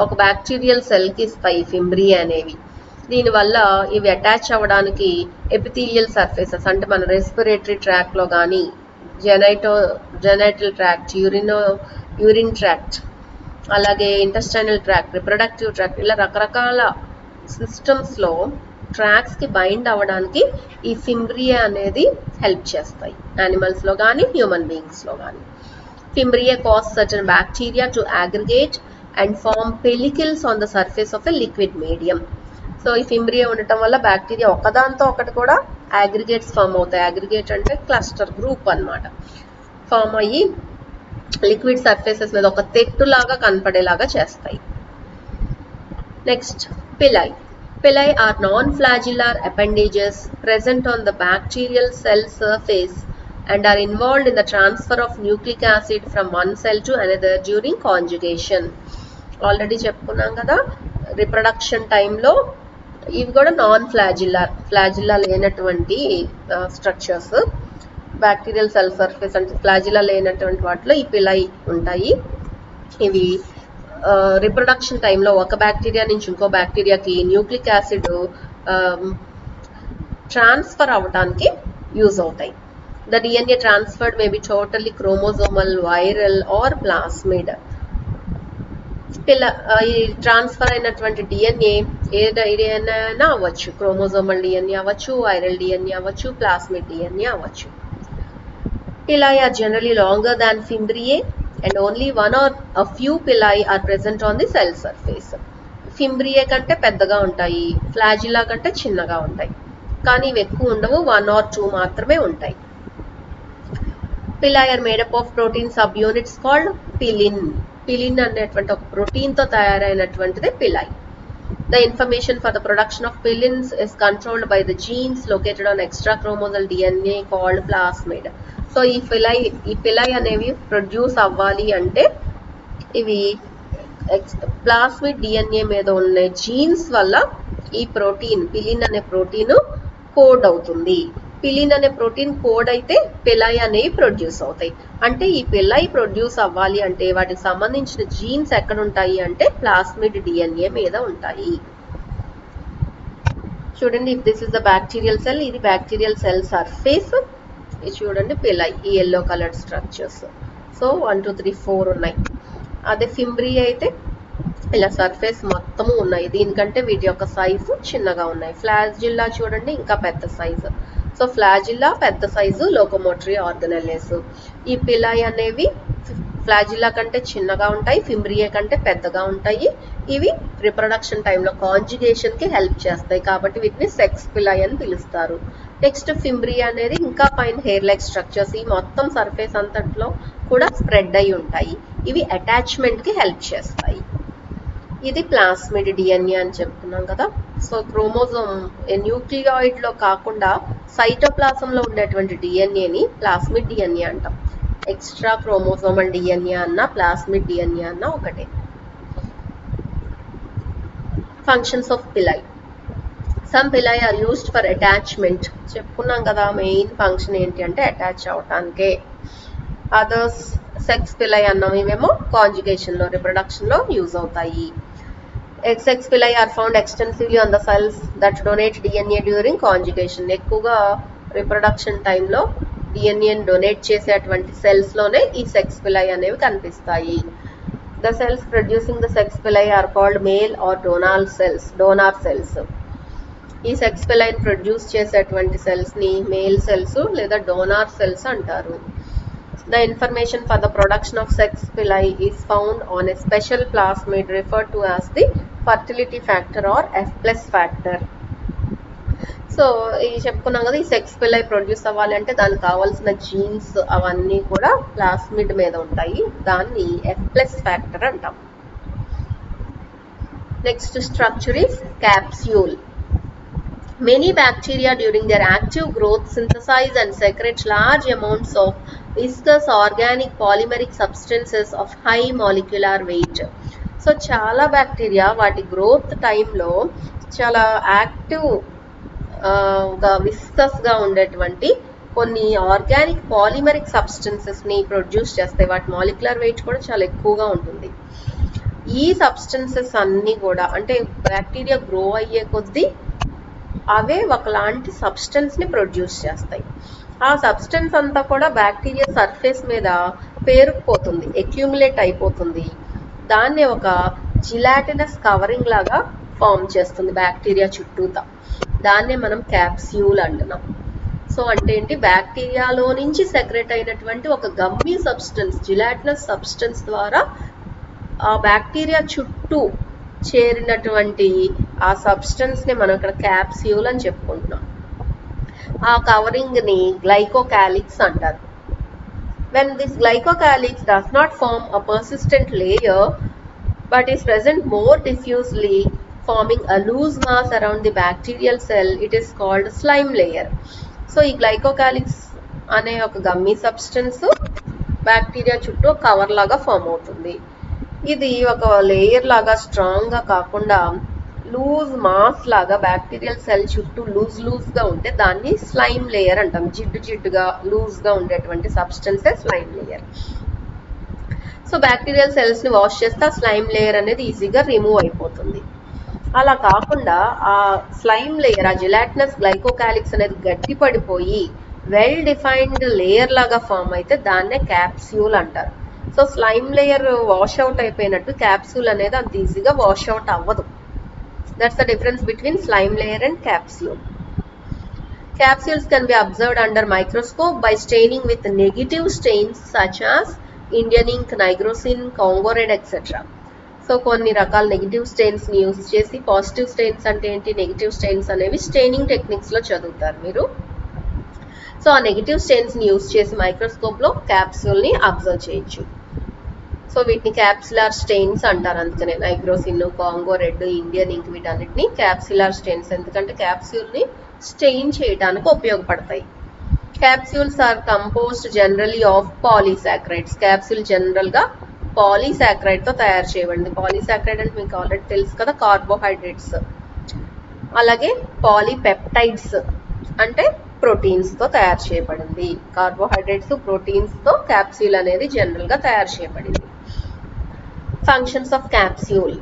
ఒక bacterial సెల్కి ఇస్తాయి ఫింబ్రియే అనేవి. దీనివల్ల ఇవి attach అవ్వడానికి ఎపిథీలియల్ సర్ఫేసెస్ అంటే మన రెస్పిరేటరీ ట్రాక్లో కానీ జెనైటల్ ట్రాక్ట్, యూరిన్ ట్రాక్ట్, అలాగే ఇంటెస్టైనల్ ట్రాక్ట్, రిప్రొడక్టివ్ ట్రాక్ట్, ఇలా రకరకాల సిస్టమ్స్లో ట్రాక్స్కి బైండ్ అవ్వడానికి ఈ ఫింబ్రియే అనేది హెల్ప్ చేస్తాయి, యానిమల్స్లో కానీ హ్యూమన్ బీయింగ్స్లో కానీ. Fimbriae cause certain bacteria to aggregate and form pellicles on the surface of a liquid medium. So ఈ ఫింబ్రియే ఉండటం వల్ల బ్యాక్టీరియా ఒకదాంతో ఒకటి కూడా అగ్రిగేట్స్ ఫామ్ అవుతాయి. అగ్రిగేట్ అంటే క్లస్టర్, గ్రూప్ అన్నమాట. ఫామ్ అయ్యి లిక్విడ్ సర్ఫేసెస్ మీద ఒక తెట్టులాగా కనపడేలాగా చేస్తాయి. Next pili. Pili are non flagellar appendages present on the bacterial cell surface and are involved in the transfer of nucleic acid from one cell to another during conjugation. Already చెప్పుకున్నాం కదా, reproduction టైంలో ఇవి కూడా non flagella లేనటువంటి structures. Bacterial cell surface అంటే flagella లేనటువంటి వాటిలో ఈ పిలై ఉంటాయి. ఇవి రిప్రొడక్షన్ టైంలో ఒక బ్యాక్టీరియా నుంచి ఇంకో బ్యాక్టీరియాకి న్యూక్లిక్ యాసిడ్ ట్రాన్స్ఫర్ అవ్వడానికి యూజ్ అవుతాయి. The DNA transferred may be totally chromosomal, viral or plasmid. ఈ ట్రాన్స్ఫర్ అయినటువంటి డిఎన్ఏ ఏ డిఎన్ఏ అయినా అవ్వచ్చు, క్రోమోజోమల్ డిఎన్ఏ అవ్వచ్చు, వైరల్ డిఎన్ఏ అవ్వచ్చు, ప్లాస్మిడ్ డిఎన్ఏ అవ్వచ్చు. Pili are generally longer than Fimbriae and only one or a few pili are present on the cell surface. Fimbriae కంటే పెద్దగా ఉంటాయి, ఫ్లాజిల్లా కంటే చిన్నగా ఉంటాయి, కానీ ఇవి ఎక్కువ ఉండవు, 1 or 2 మాత్రమే ఉంటాయి. Pili are made up of protein subunits called pilin. Pilin అనేటువంటి ఒక ప్రోటీన్తో తయారైనటువంటిదే pili. The information for the production of pilins is controlled by the genes located on extrachromosomal DNA called plasmid. So ఈ pili అనేవి produce అవ్వాలి అంటే ఇవి plasmid DNA మీద ఉన్న jeans వల్ల ఈ ప్రోటీన్ పిలిన్ అనే ప్రోటీన్ కోడ్ అవుతుంది. పిలిన్ అనే ప్రోటీన్ కోడ్ అయితే పిలై అనేవి ప్రొడ్యూస్ అవుతాయి. అంటే ఈ పిలై ప్రొడ్యూస్ అవ్వాలి అంటే వాటికి సంబంధించిన జీన్స్ ఎక్కడ ఉంటాయి అంటే ప్లాస్మిడ్ డిఎన్ఏ మీద ఉంటాయి. చూడండి, if this is the bacterial cell, ఇది బ్యాక్టీరియల్ సెల్ సర్ఫేస్, ఇది చూడండి పిలై, ఈ ఎల్లో కలర్డ్ స్ట్రక్చర్స్. సో 1 2 3 4 ఉన్నాయి. అదే ఫింబ్రీ అయితే ఇలా సర్ఫేస్ మొత్తము ఉన్నాయి. దీనికంటే వీటి యొక్క సైజు చిన్నగా ఉన్నాయి. ఫ్లాజిల్లా చూడండి ఇంకా పెద్ద సైజు. సో ఫ్లాజిల్లా పెద్ద సైజు లోకోమోటరీ ఆర్గనెల్లేస్. ఈ పిలై అనేవి ఫ్లాజిల్లా కంటే చిన్నగా ఉంటాయి, ఫింబ్రియే కంటే పెద్దగా ఉంటాయి. ఇవి రిప్రొడక్షన్ టైంలో కాంజుగేషన్కి హెల్ప్ చేస్తాయి కాబట్టి వీటిని సెక్స్ పిలై అని పిలుస్తారు. నెక్స్ట్ ఫింబ్రియా అనేది ఇంకా పైన హెయిర్ లైక్ స్ట్రక్చర్స్, ఈ మొత్తం సర్ఫేస్ అంతట్లో కూడా స్ప్రెడ్ అయి ఉంటాయి. ఇవి అటాచ్మెంట్కి హెల్ప్ చేస్తాయి. ఇది ప్లాస్మిడ్ డిఎన్ఏ అని చెప్పుకున్నాం కదా. సో క్రోమోజోమ్ న్యూక్లియాయిడ్లో కాకుండా సైటోప్లాజంలో ఉండేటువంటి డిఎన్ఏని ప్లాస్మిడ్ డిఎన్ఏ అంటాం. ఎక్స్ట్రా క్రోమోజోమల్ డిఎన్ఏ అన్న ప్లాస్మిడ్ డిఎన్ఏ అన్న ఒకటే. Functions of pili. Some pili are used for attachment. చెప్పుకున్నాం కదా, మెయిన్ ఫంక్షన్ ఏంటి అంటే అటాచ్ అవటానికే. అదర్స్ సెక్స్ పిలై అన్నాం, ఇవేమో కాంజుగేషన్లో రిప్రొడక్షన్లో యూజ్ అవుతాయి. Sex pili are found extensively on the cells that donate DNA during conjugation. ఎక్కువగా రిప్రొడక్షన్ టైంలో డిఎన్ఏని డొనేట్ చేసేటువంటి సెల్స్లోనే ఈ సెక్స్ పిలై అనేవి కనిపిస్తాయి. The cells producing the sex pili are called male or donor cells. ఈ సెక్స్ పిలైని ప్రొడ్యూస్ చేసేటువంటి సెల్స్ని మేల్ సెల్స్ లేదా డోనార్ సెల్స్ అంటారు. The information for the production of sex pili is found on a special plasmid referred to as the fertility factor or F+ factor. So ఇది చెప్పుకున్నాం కదా, ఈ సెక్స్ పిలై ప్రొడ్యూస్ అవ్వాలి అంటే దానికి కావాల్సిన జీన్స్ అవన్నీ కూడా ప్లాస్మిడ్ మీద ఉంటాయి. దాన్ని F+ ఫ్యాక్టర్ అంటాం. Next structure is capsule. Many bacteria during their active growth synthesize and secrete large amounts of viscous organic polymeric substances of high molecular weight. So చాలా బ్యాక్టీరియా వాటి గ్రోత్ టైంలో చాలా యాక్టివ్ విస్కస్గా ఉండేటువంటి కొన్ని ఆర్గానిక్ పాలిమరిక్ సబ్స్టెన్సెస్ని ప్రొడ్యూస్ చేస్తాయి. వాటి molecular weight కూడా చాలా ఎక్కువగా ఉంటుంది. ఈ సబ్స్టెన్సెస్ అన్నీ కూడా అంటే బ్యాక్టీరియా గ్రో అయ్యే కొద్దీ అవే ఒకలాంటి సబ్స్టెన్స్ని ప్రొడ్యూస్ చేస్తాయి. ఆ సబ్స్టెన్స్ అంతా కూడా బ్యాక్టీరియా సర్ఫేస్ మీద పేరుకుపోతుంది, అక్యూములేట్ అయిపోతుంది. దాన్ని ఒక జిలాటినస్ కవరింగ్ లాగా ఫామ్ చేస్తుంది బ్యాక్టీరియా చుట్టూతా. దాన్నే మనం క్యాప్స్యూల్ అంటున్నాం. సో అంటే ఏంటి, బ్యాక్టీరియాలో నుంచి సెక్రెట్ అయినటువంటి ఒక గమ్మీ సబ్స్టెన్స్, జిలాటినస్ సబ్స్టెన్స్ ద్వారా ఆ బ్యాక్టీరియా చుట్టూ చేరినటువంటి ఆ సబ్స్టెన్స్ని మనం ఇక్కడ క్యాప్స్యూల్ అని చెప్పుకుంటున్నాం. ఆ కవరింగ్ని గ్లైకోకాలిక్స్ అంటారు. When this glycocalyx does not form a persistent layer but is present more diffusely, forming a loose mass around the bacterial cell, it is called slime layer. So ఈ గ్లైకోకాలిక్స్ అనే ఒక గమ్మీ సబ్స్టెన్స్ బ్యాక్టీరియా చుట్టూ cover లాగా form అవుతుంది. ఇది ఒక layer లాగా స్ట్రాంగ్గా కాకుండా లూజ్ మాస్ లాగా బ్యాక్టీరియల్ సెల్ చుట్టూ లూజ్గా ఉంటే దాన్ని స్లైమ్ లేయర్ అంటాం. జిడ్డుగా లూజ్గా ఉండేటువంటి సబ్స్టెన్సే స్లైమ్ లేయర్. సో బ్యాక్టీరియల్ సెల్స్ని వాష్ చేస్తే ఆ స్లైమ్ లేయర్ అనేది ఈజీగా రిమూవ్ అయిపోతుంది. అలా కాకుండా ఆ స్లైమ్ లేయర్, ఆ జిలాటినస్ గ్లైకోకాలిక్స్ అనేది గట్టి పడిపోయి వెల్ డిఫైన్డ్ లేయర్ లాగా ఫామ్ అయితే దాన్నే క్యాప్స్యూల్ అంటారు. So slime layer wash out అయిపోయినట్టు క్యాప్సూల్ అనేది అంత ఈజీగా వాష్ అవుట్ అవ్వదు. That's the difference between slime layer and capsule. Capsules can be observed under microscope by staining with negative stains such as Indian ink, nigrosin, Congo red, etc. So కొన్ని రకాల negative స్టెయిన్స్ని use చేసి, positive stains అంటే ఏంటి, negative stains అనేవి staining టెక్నిక్స్లో చదువుతారు మీరు. సో ఆ నెగిటివ్ స్టెయిన్స్ని యూజ్ చేసి మైక్రోస్కోప్లో క్యాప్సూల్ని అబ్జర్వ్ చేయొచ్చు. సో వీటిని క్యాప్సులార్ స్టెయిన్స్ అంటారు. అందుకనే nigrosin, Congo red, Indian ink వీటన్నిటిని క్యాప్సులార్ స్టెయిన్స్, ఎందుకంటే క్యాప్సూల్ని స్టెయిన్ చేయడానికి ఉపయోగపడతాయి. Capsules are composed generally of polysaccharides. Capsule జనరల్గా పాలీసాక్రైడ్తో తయారు చేయబడింది. పాలీసాక్రైడ్ అంటే మీకు ఆల్రెడీ తెలుసు కదా, కార్బోహైడ్రేట్స్. అలాగే పాలీపెప్టైడ్స్ అంటే ప్రోటీన్స్తో తయారు చేయబడింది. కార్బోహైడ్రేట్స్, ప్రోటీన్స్తో క్యాప్సూల్ అనేది జనరల్గా తయారు చేయబడింది. Functions of capsule.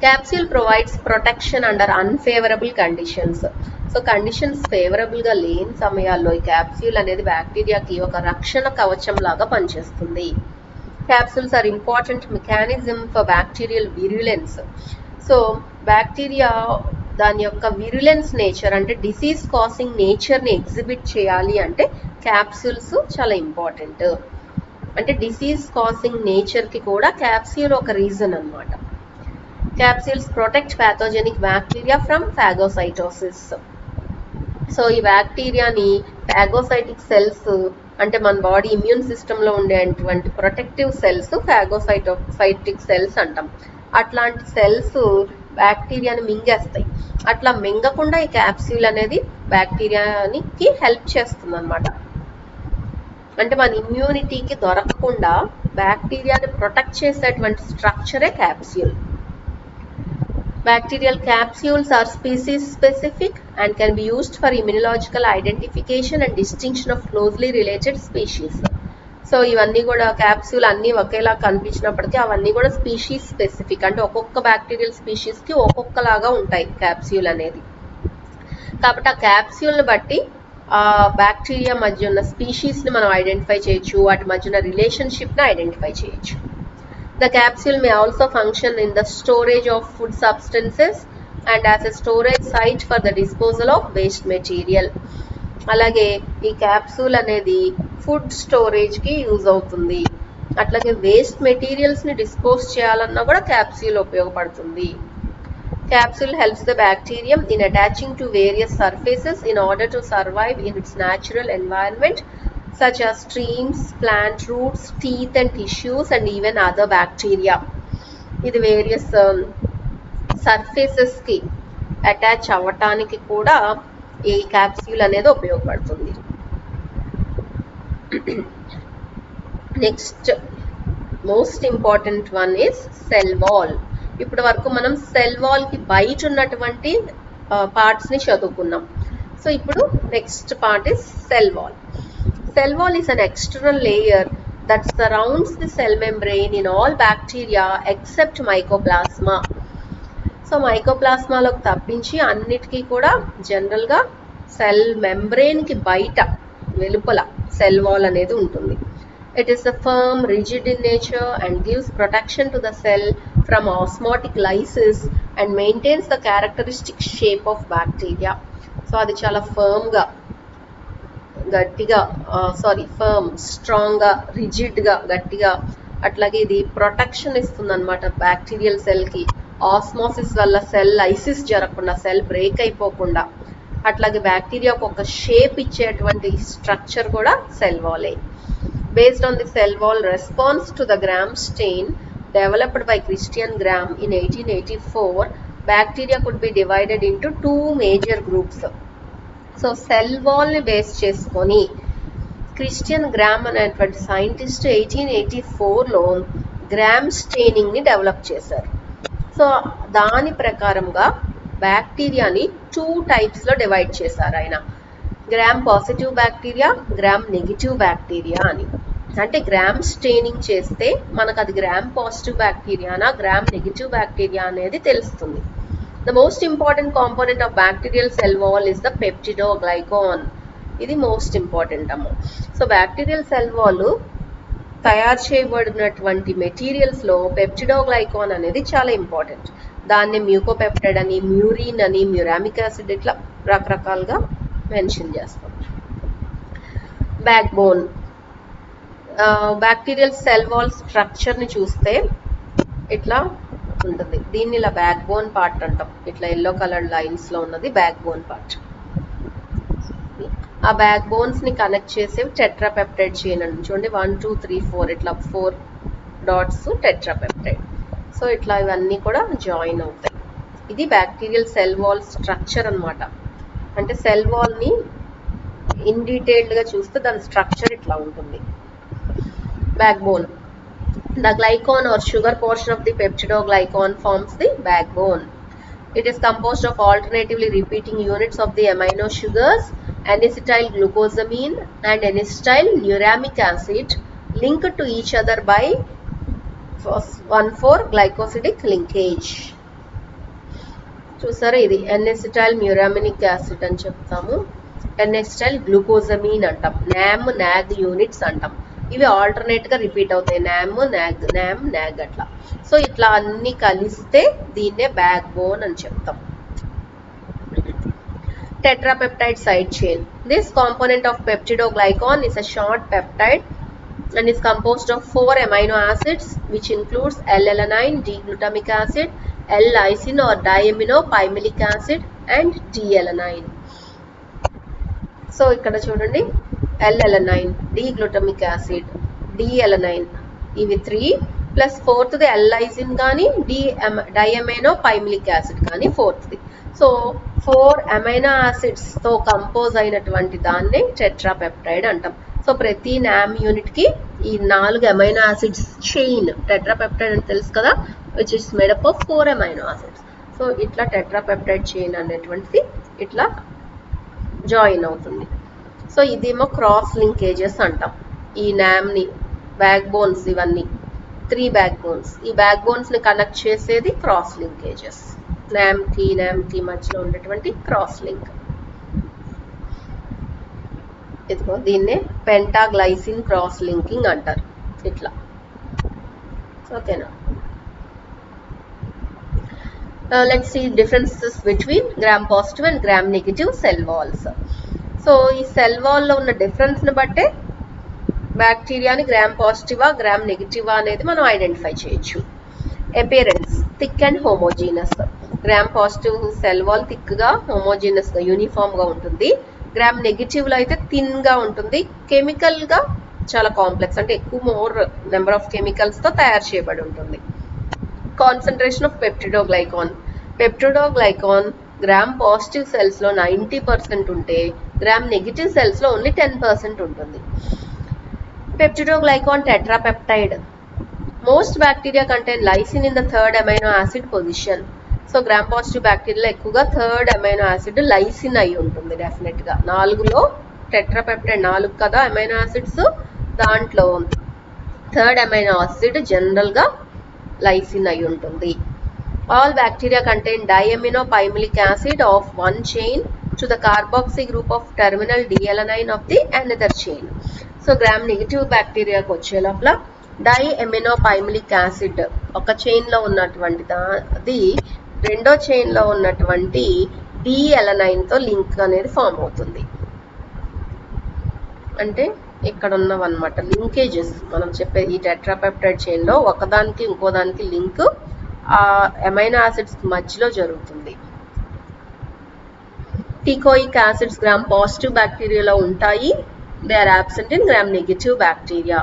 Capsule provides protection under unfavorable conditions. So conditions ఫేవరబుల్గా లేని సమయాల్లో ఈ క్యాప్సూల్ అనేది బ్యాక్టీరియాకి ఒక రక్షణ కవచం లాగా పనిచేస్తుంది. Capsules are important mechanism for bacterial virulence. So bacteria దాని యొక్క విరులెన్స్ నేచర్ అంటే డిసీజ్ కాసింగ్ నేచర్ని ఎగ్జిబిట్ చేయాలి అంటే క్యాప్సూల్స్ చాలా ఇంపార్టెంట్. అంటే డిసీజ్ కాసింగ్ నేచర్కి కూడా క్యాప్సూల్ ఒక రీజన్ అన్నమాట. Capsules protect pathogenic bacteria from phagocytosis. So ఈ బ్యాక్టీరియాని ఫాగోసైటిక్ సెల్స్ అంటే మన బాడీ ఇమ్యూన్ సిస్టంలో ఉండేటువంటి ప్రొటెక్టివ్ సెల్స్ ఫాగోసైటిక్ సెల్స్ అంటాం. అట్లాంటి సెల్స్ బ్యాక్టీరియాని మింగేస్తాయి. అట్లా మింగకుండా ఈ క్యాప్సూల్ అనేది బ్యాక్టీరియాకి హెల్ప్ చేస్తుంది అనమాట. అంటే మన ఇమ్యూనిటీకి దొరకకుండా బ్యాక్టీరియాని ప్రొటెక్ట్ చేసేటువంటి స్ట్రక్చరే capsule. Bacterial capsules are species specific and can be used for immunological identification and distinction of closely related species. So ఇవన్నీ కూడా క్యాప్సూల్ అన్నీ ఒకేలా కనిపించినప్పటికీ అవన్నీ కూడా స్పీషీస్ స్పెసిఫిక్ అంటే ఒక్కొక్క బ్యాక్టీరియల్ స్పీషీస్కి ఒక్కొక్కలాగా ఉంటాయి క్యాప్సూల్ అనేది. కాబట్టి ఆ క్యాప్సూల్ని బట్టి ఆ బ్యాక్టీరియా మధ్య ఉన్న స్పీషీస్ని మనం ఐడెంటిఫై చేయొచ్చు, వాటి మధ్య ఉన్న రిలేషన్షిప్ని ఐడెంటిఫై చేయొచ్చు. The capsule may also function in the storage of food substances and as a storage site for the disposal of waste material. అలాగే ఈ క్యాప్సూల్ అనేది ఫుడ్ స్టోరేజ్కి యూజ్ అవుతుంది. అట్లాగే వేస్ట్ మెటీరియల్స్ని డిస్పోజ్ చేయాలన్నా కూడా క్యాప్సూల్ ఉపయోగపడుతుంది. Capsule helps the bacterium in attaching to various surfaces in order to survive in its natural environment, such as streams, plant roots, teeth and tissues and even other bacteria. ఇది various సర్ఫేసెస్కి attach అవ్వటానికి కూడా ఈ capsule అనేది ఉపయోగపడుతుంది. Next most important one is cell wall. ఇప్పటి వరకు మనం cell వాల్కి బయట ఉన్నటువంటి పార్ట్స్ని చదువుకున్నాం. సో ఇప్పుడు next part is cell wall. Cell wall is an external layer that surrounds the cell membrane in all bacteria except mycoplasma. So మైకోప్లాస్మాలోకి తప్పించి అన్నిటికీ కూడా జనరల్గా సెల్ మెంబ్రెయిన్కి బయట వెలుపల సెల్ వాల్ అనేది ఉంటుంది. It is a firm, rigid in nature and gives protection to the cell from osmotic lysis and maintains the characteristic shape of bacteria. So అది చాలా ఫర్మ్గా గట్టిగా ఫర్మ్ స్ట్రాంగ్గా రిజిడ్గా గట్టిగా అట్లాగే ఇది ప్రొటెక్షన్ ఇస్తుంది అనమాట బ్యాక్టీరియల్ సెల్కి. ఆస్మోసిస్ వల్ల సెల్ లైసిస్ జరగకుండా సెల్ బ్రేక్ అయిపోకుండా అట్లాగే బ్యాక్టీరియాకు ఒక షేప్ ఇచ్చేటువంటి స్ట్రక్చర్ కూడా సెల్ వాలే. Based on the cell wall response to the Gram stain developed by Christian Gram in 1884, bacteria could be divided into 2 major groups. So cell వాల్ని base చేసుకొని Christian Gram అనేటువంటి scientist 1884లో Gram స్టెయినింగ్ని develop చేశారు. So దాని ప్రకారంగా బ్యాక్టీరియాని 2 టైప్స్లో డివైడ్ చేశారు ఆయన. Gram positive bacteria, Gram negative bacteria అని. అంటే గ్రామ్ స్టెయినింగ్ చేస్తే మనకు అది గ్రామ్ పాజిటివ్ బ్యాక్టీరియానా గ్రామ్ నెగిటివ్ బ్యాక్టీరియా అనేది తెలుస్తుంది. The most important component of bacterial cell wall is the peptidoglycan. ఇది మోస్ట్ ఇంపార్టెంట్ అమ్మ. సో బ్యాక్టీరియల్ సెల్ వాల్ తయారు చేయబడినటువంటి మెటీరియల్స్లో పెప్టిడోగ్లైకాన్ అనేది చాలా ఇంపార్టెంట్. దాన్ని మ్యూకోపెప్టైడ్ అని, మ్యూరిన్ అని, మ్యూరామిక్ యాసిడ్ ఇట్లా రకరకాలుగా మెన్షన్ చేస్తాం. Backbone. Bacterial cell wall స్ట్రక్చర్ని చూస్తే ఇట్లా ఉంటుంది. దీన్ని ఇలా బ్యాక్ బోన్ పార్ట్ అంటాం. ఇట్లా ఎల్లో కలర్ లైన్స్లో ఉన్నది బ్యాక్ బోన్ పార్ట్. ఆ బ్యాక్ బోన్స్ని కనెక్ట్ చేసేవి టెట్రాపెప్టైడ్ చైన్ అండి. చూడండి 1 2 3 4 ఇట్లా 4 డాట్స్ టెట్రాపెప్టైడ్. సో ఇట్లా ఇవన్నీ కూడా జాయిన్ అవుతాయి. ఇది బ్యాక్టీరియల్ సెల్ వాల్ స్ట్రక్చర్ అనమాట. అంటే సెల్ వాల్ని ఇన్ డీటెయిల్డ్గా చూస్తే దాని స్ట్రక్చర్ ఇట్లా ఉంటుంది. Back bone. The glycan or sugar portion of the peptidoglycan forms the backbone. It is composed of alternatively repeating units of the amino sugars, N-acetyl glucosamine and N-acetyl uramic acid linked to each other by 1,4 glycosidic linkage. చూసారా, ఇది ఎన్ఎసిటైల్ మ్యూరామినిక్ acid అని చెప్తాము, ఎన్ఎసిటైల్ గ్లూకోజమీన్ అంటాం, నామ్ Nag units అంటాం. ఇవి alternate గా repeat అవుతాయి, నామ్ నాగ్ అట్లా. సో ఇట్లా అన్ని కలిస్తే దీన్నే బ్యాక్ బోన్ అని చెప్తాం. Tetrapeptide side chain. This component of peptidoglycan is a short peptide and is composed of 4 amino acids, which includes L-alanine, D-glutamic acid, L-lysine or diaminopymalic acid and D-alanine. So ikkada chudandi, L-alanine, D-glutamic acid, D-alanine, ఇవి 3 plus 4th L-lysine కానీ diaminopymalic acid కానీ 4th. So 4 amino acids తో compose అయినటువంటి దాన్నే tetrapeptide అంటాం. So ప్రతి నామ్ unit కి ఈ 4 అమైనో యాసిడ్స్ చైన్ టెట్రాపెప్టైడ్ అని తెలుసు కదా, which is made up of 4 amino acids. So ఇట్లా టెట్రాపెప్టైడ్ చైన్ అనేటువంటిది ఇట్లా జాయిన్ అవుతుంది. సో ఇదేమో క్రాస్ లింకేజెస్ అంటాం. ఈ నామ్ ని బ్యాక్ బోన్స్, ఇవన్నీ 3 బ్యాక్ బోన్స్, ఈ బ్యాక్ బోన్స్ ని కనెక్ట్ చేసేది క్రాస్ లింకేజెస్, నామ్ కి మధ్యలో ఉండేటువంటి క్రాస్ లింక్. ఇదిగో దీన్నే పెంటాగ్లైసిన్ క్రాస్ లింకింగ్ అంటారు ఇట్లా. ఓకేనా. Let's see differences between gram positive and gram negative cell walls. So ఈ సెల్ వాల్ లో ఉన్న డిఫరెన్స్ ని బట్టే బ్యాక్టీరియాని గ్రామ్ పాజిటివా గ్రామ్ నెగిటివా అనేది మనం ఐడెంటిఫై చేయొచ్చు. Appearance thick and homogeneous. Gram positive cell wall thick గా, హోమోజీనస్ గా, యూనిఫామ్ గా ఉంటుంది. గ్రామ్ నెగిటివ్ లో అయితే థిన్ గా ఉంటుంది, కెమికల్ గా చాలా కాంప్లెక్స్, అంటే ఎక్కువ మోర్ నెంబర్ ఆఫ్ కెమికల్స్ తో తయారు చేయబడి ఉంటుంది. Concentration of peptidoglycan. Peptidoglycan gram positive cells లో 90% ఉంటే గ్రామ్ నెగిటివ్ సెల్స్ లో ఓన్లీ 10% ఉంటుంది. Peptidoglycan tetrapeptide. Most bacteria contain lysine in the third amino acid position. So gram positive bacteria ఎక్కువగా third amino acid lysine అయి ఉంటుంది definite గా. 4లో tetrapeptide 4 కదా amino acids, దాంట్లో థర్డ్ అమైనో యాసిడ్ జనరల్ గా lysine అయి ఉంటుంది. All bacteria contain diaminopymalic acid of one chain to the carboxy group of terminal D-alanine of the another chain. So Gram negative బ్యాక్టీరియాకి వచ్చే లోపల డైఎమినోపైమిలిక్ acid ఒక chain లో ఉన్నటువంటి అది రెండో చైన్ లో ఉన్నటువంటి D-alanine తో లింక్ అనేది ఫామ్ అవుతుంది. అంటే ఇక్కడ ఉన్నవన్నమాట లింకేజెస్. మనం చెప్పే ఈ టెట్రాపెప్టైడ్ చైన్ లో ఒకదానికి ఇంకోదానికి లింక్ ఆ అమైనో యాసిడ్స్ మధ్యలో జరుగుతుంది. టికోయిక్ యాసిడ్స్ గ్రామ్ పాజిటివ్ బ్యాక్టీరియాలో ఉంటాయి, they are absent in gram negative bacteria.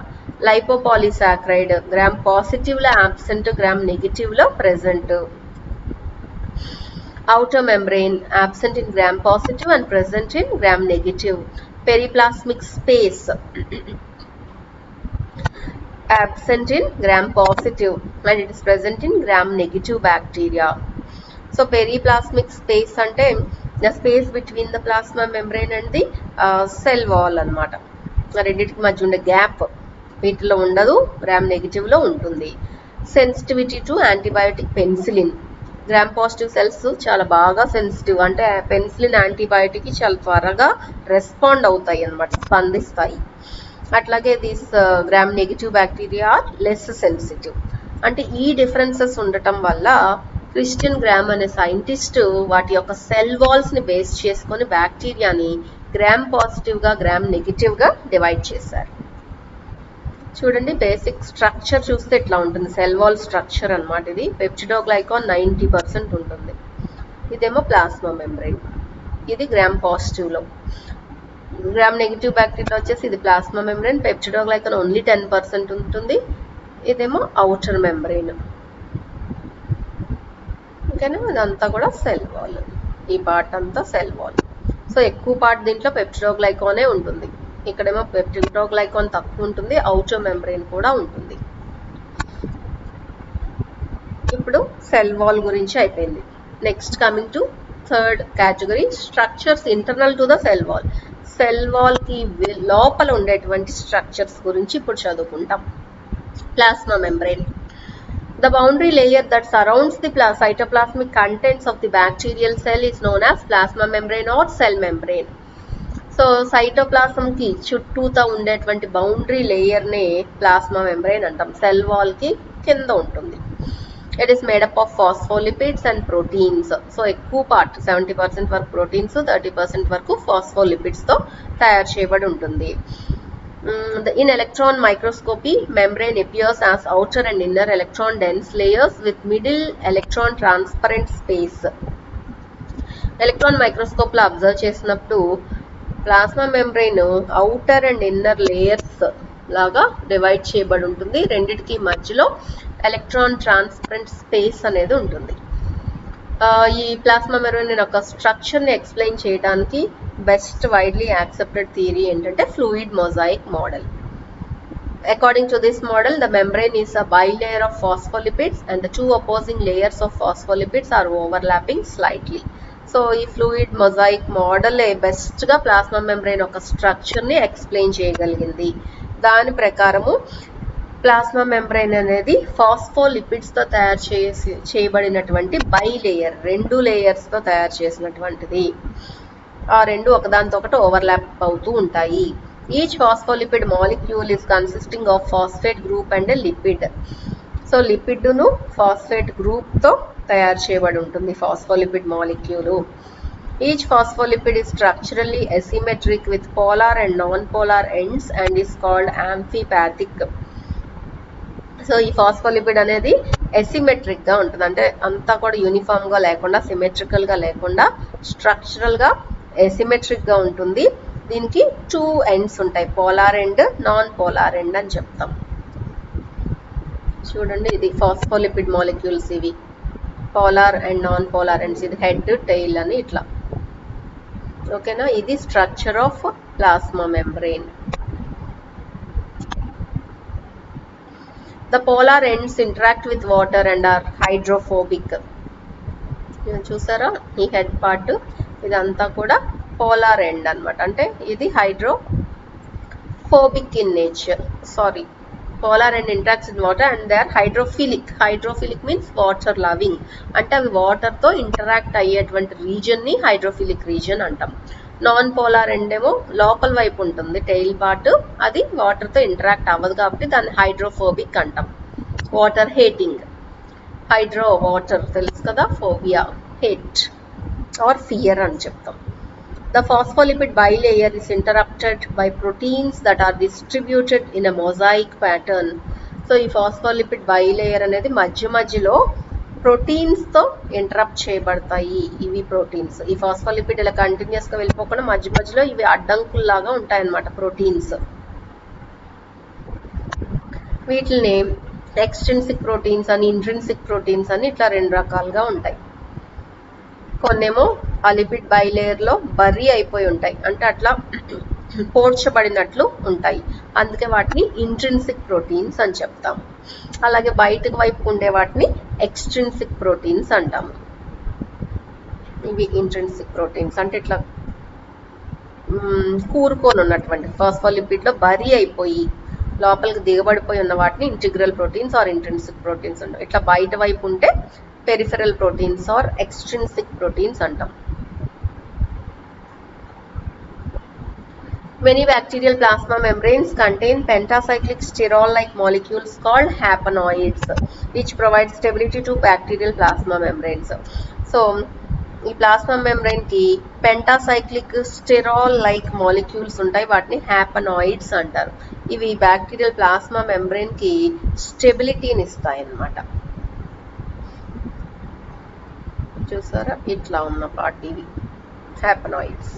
Lipopolysaccharide gram positive lo absent, gram negative lo present. Outer membrane absent in gram positive and present in gram negative. Periplasmic space absent in gram positive and it is present in gram negative bacteria. So periplasmic space ante the space between the plasma membrane and the cell wall అన్నమాట. రెండింటికి మధ్య ఉండే gap వీటిలో ఉండదు, gram negative లో ఉంటుంది. Sensitivity to antibiotic penicillin. Gram positive cells చాలా బాగా సెన్సిటివ్, అంటే పెన్సిలిన్ యాంటీబయాటిక్ కి చాలా త్వరగా రెస్పాండ్ అవుతాయి అన్నమాట, స్పందిస్తాయి. అట్లాగే this gram negative bacteria are less sensitive. అంటే ఈ డిఫరెన్సెస్ ఉండటం వల్ల క్రిస్టియన్ గ్రామ్ అనే సైంటిస్ట్ వాటి యొక్క సెల్ వాల్స్ ని బేస్ చేసుకొని బ్యాక్టీరియాని గ్రామ్ పాజిటివ్ గా గ్రామ్ నెగిటివ్ గా డివైడ్ చేశారు. చూడండి బేసిక్ స్ట్రక్చర్ చూస్తే ఇట్లా ఉంటుంది, సెల్ వాల్ స్ట్రక్చర్ అన్నమాట. ఇది పెప్టిడోగ్లైకాన్ 90% ఉంటుంది, ఇదేమో ప్లాస్మా మెంబ్రెయిన్. ఇది గ్రామ్ పాజిటివ్ లో. గ్రామ్ నెగిటివ్ బ్యాక్టీరియా వచ్చేసి ఇది ప్లాస్మా మెంబ్రెయిన్, పెప్టిడోగ్లైకాన్ ఓన్లీ 10% ఉంటుంది, ఇదేమో అవుటర్ మెంబ్రెయిన్. ఓకేనా, ఇదంతా కూడా సెల్ వాల్, ఈ పార్ట్ అంతా సెల్ వాల్. సో ఎక్కువ పార్ట్ దీంట్లో పెప్టిడోగ్లైకానే ఉంటుంది, ఇక్కడేమో పెప్టిడోగ్లైకాన్ తక్కువ ఉంటుంది, అవుటర్ మెంబ్రెయిన్ కూడా ఉంటుంది. ఇప్పుడు సెల్ వాల్ గురించి అయిపోయింది. Next coming to third category, structures internal to the cell wall. Cell wall కి లోపల ఉండేటువంటి స్ట్రక్చర్స్ గురించి ఇప్పుడు చదువుకుంటాం. Plasma membrane. The boundary layer that surrounds the cytoplasmic contents of the bacterial cell is known as plasma membrane or cell membrane. So cytoplasm కి చుట్టూతా ఉండేటువంటి boundary layer నే ప్లాస్మా మెంబ్రెయిన్ అంటాం. సెల్ వాల్ కి కింద ఉంటుంది. It is made up of phospholipids and proteins. So ఎక్కువ part 70% వరకు ప్రోటీన్స్, 30% వరకు ఫాస్ఫోలిపిడ్స్ తో తయారు చేయబడి ఉంటుంది. In electron microscopy, membrane appears as outer and inner electron dense layers with middle electron transparent space. Electron microscope లో అబ్జర్వ్ చేసినప్పుడు plasma membrane outer and inner layers లాగా డివైడ్ చేయబడి ఉంటుంది. రెండిటికి మధ్యలో ఎలక్ట్రాన్ ట్రాన్స్పరెంట్ స్పేస్ అనేది ఉంటుంది. ఈ ప్లాస్మా మెంబ్రెయిన్ యొక్క స్ట్రక్చర్ ని ఎక్స్ప్లెయిన్ చేయడానికి బెస్ట్ వైడ్లీ యాక్సెప్టెడ్ థియరీ ఏంటంటే fluid mosaic model. According to this model, the membrane is a bilayer of phospholipids and the two opposing layers of phospholipids are overlapping slightly. So ఈ fluid mosaic model best గా plasma membrane యొక్క structure ని explain చేయగలిగింది. దాని ప్రకారము plasma membrane అనేది phospholipids తో తయారు చేయబడినటువంటి బైలేయర్, 2 లేయర్స్ తో తయారు చేసినటువంటిది. ఆ రెండు ఒకదానితో ఒకటి ఓవర్లాప్ అవుతూ ఉంటాయి. Each phospholipid molecule is consisting of phosphate group and a lipid. So lipid ను ఫాస్ఫేట్ గ్రూప్ తో తయారు చేయబడి ఉంటుంది phospholipid molecule. Each phospholipid is structurally asymmetric with polar and non-polar ends and is called amphipathic. So ఈ phospholipid అనేది asymmetric గా ఉంటుంది, అంటే అంతా కూడా యూనిఫామ్ గా లేకుండా, సిమెట్రికల్ గా లేకుండా స్ట్రక్చరల్ గా ఎసిమెట్రిక్ గా ఉంటుంది. దీనికి 2 ఎండ్స్ ఉంటాయి, polar end, non polar end అని చెప్తాం. చూడండి, ఇది ఫాస్ఫోలిపిడ్ మాలిక్యూల్స్, ఇవి polar and non polar ends. ఇది హెడ్, టెయిల్ అని ఇట్లా. ఓకేనా, ఇది structure of plasma membrane. The polar ends interact with water and are hydrophobic. చూసారా ఈ హెడ్ పార్ట్, ఇదంతా కూడా పోలార్ ఎండ్ అన్నమాట. అంటే ఇది hydrophobic in nature. Sorry, polar end interacts with water and they are hydrophilic. Hydrophilic means water loving. అంటే అవి water తో ఇంటరాక్ట్ అయ్యేటువంటి రీజన్ ని హైడ్రోఫిలిక్ రీజన్ అంటాం. నాన్ పోలార్ ఎండ్ ఏమో లోపల వైపు ఉంటుంది, టెయిల్ పార్ట్, అది వాటర్ తో ఇంటరాక్ట్ అవ్వదు కాబట్టి దాన్ని హైడ్రోఫోబిక్ అంటాం. Water hating. హైడ్రో వాటర్ తెలుసు కదా, ఫోబియా హేట్ ఆర్ ఫియర్ అని చెప్తాం. The phospholipid bilayer is interrupted by proteins that are distributed in a mosaic pattern. So ఈ ఫాస్ఫోలిపిడ్ బైలేయర్ అనేది మధ్యలో ప్రోటీన్స్ తో ఇంటరప్ట్ చేయబడతాయి. ఇవి ప్రోటీన్స్, ఈ ఫాస్ఫోలిపిడ్ ఇలా కంటిన్యూస్ గా వెళ్ళిపోకుండా మధ్యలో ఇవి అడ్డంకుల్లాగా ఉంటాయన్నమాట ప్రోటీన్స్. వీటిని ఎక్స్ట్రిన్సిక్ ప్రోటీన్స్ అని, ఇంట్రిన్సిక్ ప్రోటీన్స్ అని ఇట్లా 2 రకాలుగా ఉంటాయి. కొన్నేమో ఆ లిపిడ్ బైలేయర్ లో బర్రీ అయిపోయి ఉంటాయి, అంటే అట్లా పోడ్చబడినట్లు ఉంటాయి, అందుకే వాటిని ఇంట్రిన్సిక్ ప్రోటీన్స్ అని చెప్తాం. అలాగే బయటకు వైపు ఉండే వాటిని ఎక్స్ట్రిన్సిక్ ప్రోటీన్స్ అంటాము. ఇవి ఇంట్రిన్సిక్ ప్రోటీన్స్ అంటే ఇట్లా కూరుకొని ఉన్నటువంటి ఫాస్ఫోలిపిడ్ లో బరీ అయిపోయి లోపలికి దిగబడిపోయి ఉన్న వాటిని integral proteins or intrinsic proteins అంటాం. ఇట్లా బయట వైపు ఉంటే peripheral proteins or extrinsic proteins అంటాం. Many bacterial plasma membranes contain pentacyclic sterol-like molecules called hapanoids, which provide stability to bacterial plasma membranes. So, ఈ ప్లాస్మా మెంబ్రెయిన్ కి పెంటాసైక్లిక్ స్టెరాల్ లైక్ మాలిక్యూల్స్ ఉంటాయి, వాటిని హ్యాపనాయిడ్స్ అంటారు. ఇవి బ్యాక్టీరియల్ ప్లాస్మా మెంబ్రెయిన్ కి స్టెబిలిటీని ఇస్తాయి అన్నమాట. చూసారా ఇట్లా ఉన్న పార్ట్, ఇవి హ్యాపనాయిడ్స్.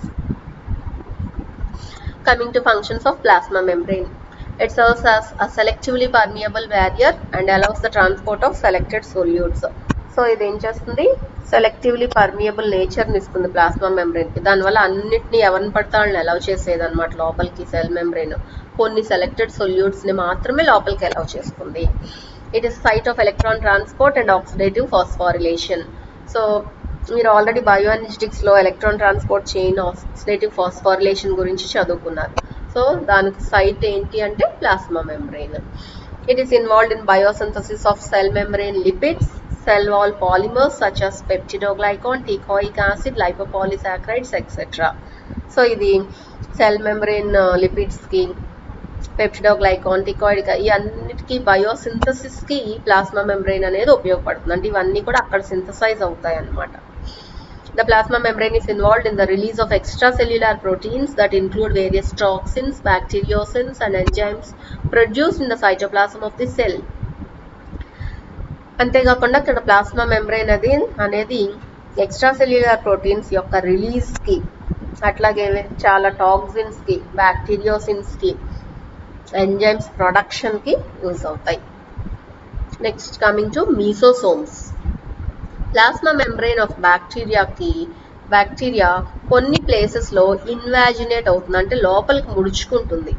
Coming to functions of plasma membrane, it serves as a selectively permeable barrier and allows the transport of selected solutes. So ఇది ఏం చేస్తుంది, సెలెక్టివ్లీ పర్మియబుల్ నేచర్ని ఇస్తుంది ప్లాస్మా మెంబ్రెయిన్కి. దానివల్ల అన్నిటిని ఎవరిని పడతా వాళ్ళని అలౌ చేసేది అనమాట లోపలికి. సెల్ మెంబ్రెయిన్ కొన్ని సెలెక్టెడ్ సొల్యూట్స్ని మాత్రమే లోపలికి అలౌ చేస్తుంది. It is site of electron transport and oxidative phosphorylation. So మీరు ఆల్రెడీ బయోఎనర్జెటిక్స్లో electron transport chain, oxidative phosphorylation గురించి చదువుకున్నారు. సో దానికి సైట్ ఏంటి అంటే plasma membrane. It is involved in biosynthesis of cell membrane lipids, cell wall polymers such as peptidoglycan, teichoic acid, lipopolysaccharides, etc. So ఇది cell membrane lipids కి, peptidoglycan, టికాయిడ్ ఈ అన్నిటికీ biosynthesis కి ప్లాస్మా మెంబ్రెయిన్ అనేది ఉపయోగపడుతుంది. అంటే ఇవన్నీ కూడా అక్కడ సింథసైజ్ అవుతాయి అన్నమాట. The plasma membrane is involved in the release of extracellular proteins that include various toxins, bacteriocins and enzymes produced in the cytoplasm of the cell. అంతేకాకుండా ఇక్కడ ప్లాస్మా మెంబ్రెయిన్ అనేది ఎక్స్ట్రాసెల్యులర్ ప్రోటీన్స్ యొక్క రిలీజ్ కి, అట్లాగే చాలా toxins కి, bacteriocins కి, enzymes production కి యూజ్ అవుతాయి. Next coming to mesosomes. Plasma membrane of bacteria కొన్ని ప్లేసెస్లో ఇన్వాజినేట్ అవుతుంది, అంటే లోపలికి ముడుచుకుంటుంది.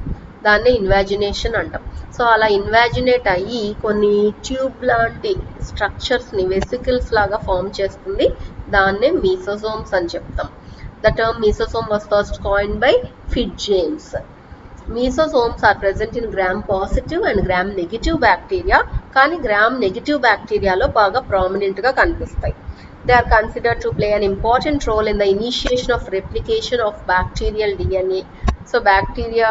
దాన్నే ఇన్వాజినేషన్ అంటాం. సో అలా ఇన్వాజినేట్ అయ్యి కొన్ని ట్యూబ్ లాంటి స్ట్రక్చర్స్ని వెసికల్స్ లాగా ఫామ్ చేస్తుంది. దాన్నే మీసోసోమ్స్ అని చెప్తాం. The term mesosome was first coined by Fitz-James. Mesosomes are present in gram-positive and gram-negative bacteria, కానీ gram-negative బ్యాక్టీరియాలో బాగా ప్రామినెంట్గా కనిపిస్తాయి. They are considered to play an important role in the initiation of replication of bacterial DNA. So bacteria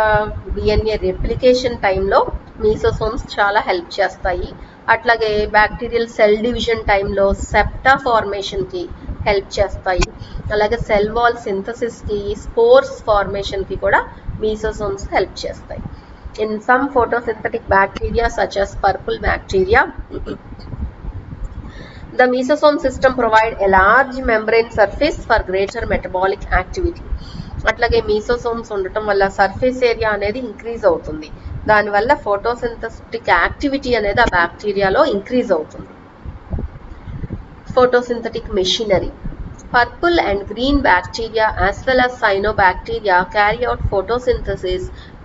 DNA replication టైంలో మీసోసోమ్స్ చాలా help చేస్తాయి. అట్లాగే bacterial cell division టైంలో septa ఫార్మేషన్కి help చేస్తాయి. అలాగే సెల్ వాల్ సింథసిస్కి, స్పోర్స్ ఫార్మేషన్కి కూడా mesosomes help చేస్తాయి. In some photosynthetic bacteria such as purple bacteria, the mesosome system provide a large membrane surface for greater metabolic activity. అట్లాగే మీసోసోమ్స్ ఉండటం వల్ల సర్ఫేస్ ఏరియా అనేది increase అవుతుంది. దానివల్ల ఫోటోసింథటిక్ యాక్టివిటీ అనేది ఆ బ్యాక్టీరియాలో ఇంక్రీజ్ అవుతుంది. Photosynthetic machinery. Purple and green bacteria as well as cyanobacteria carry out photosynthesis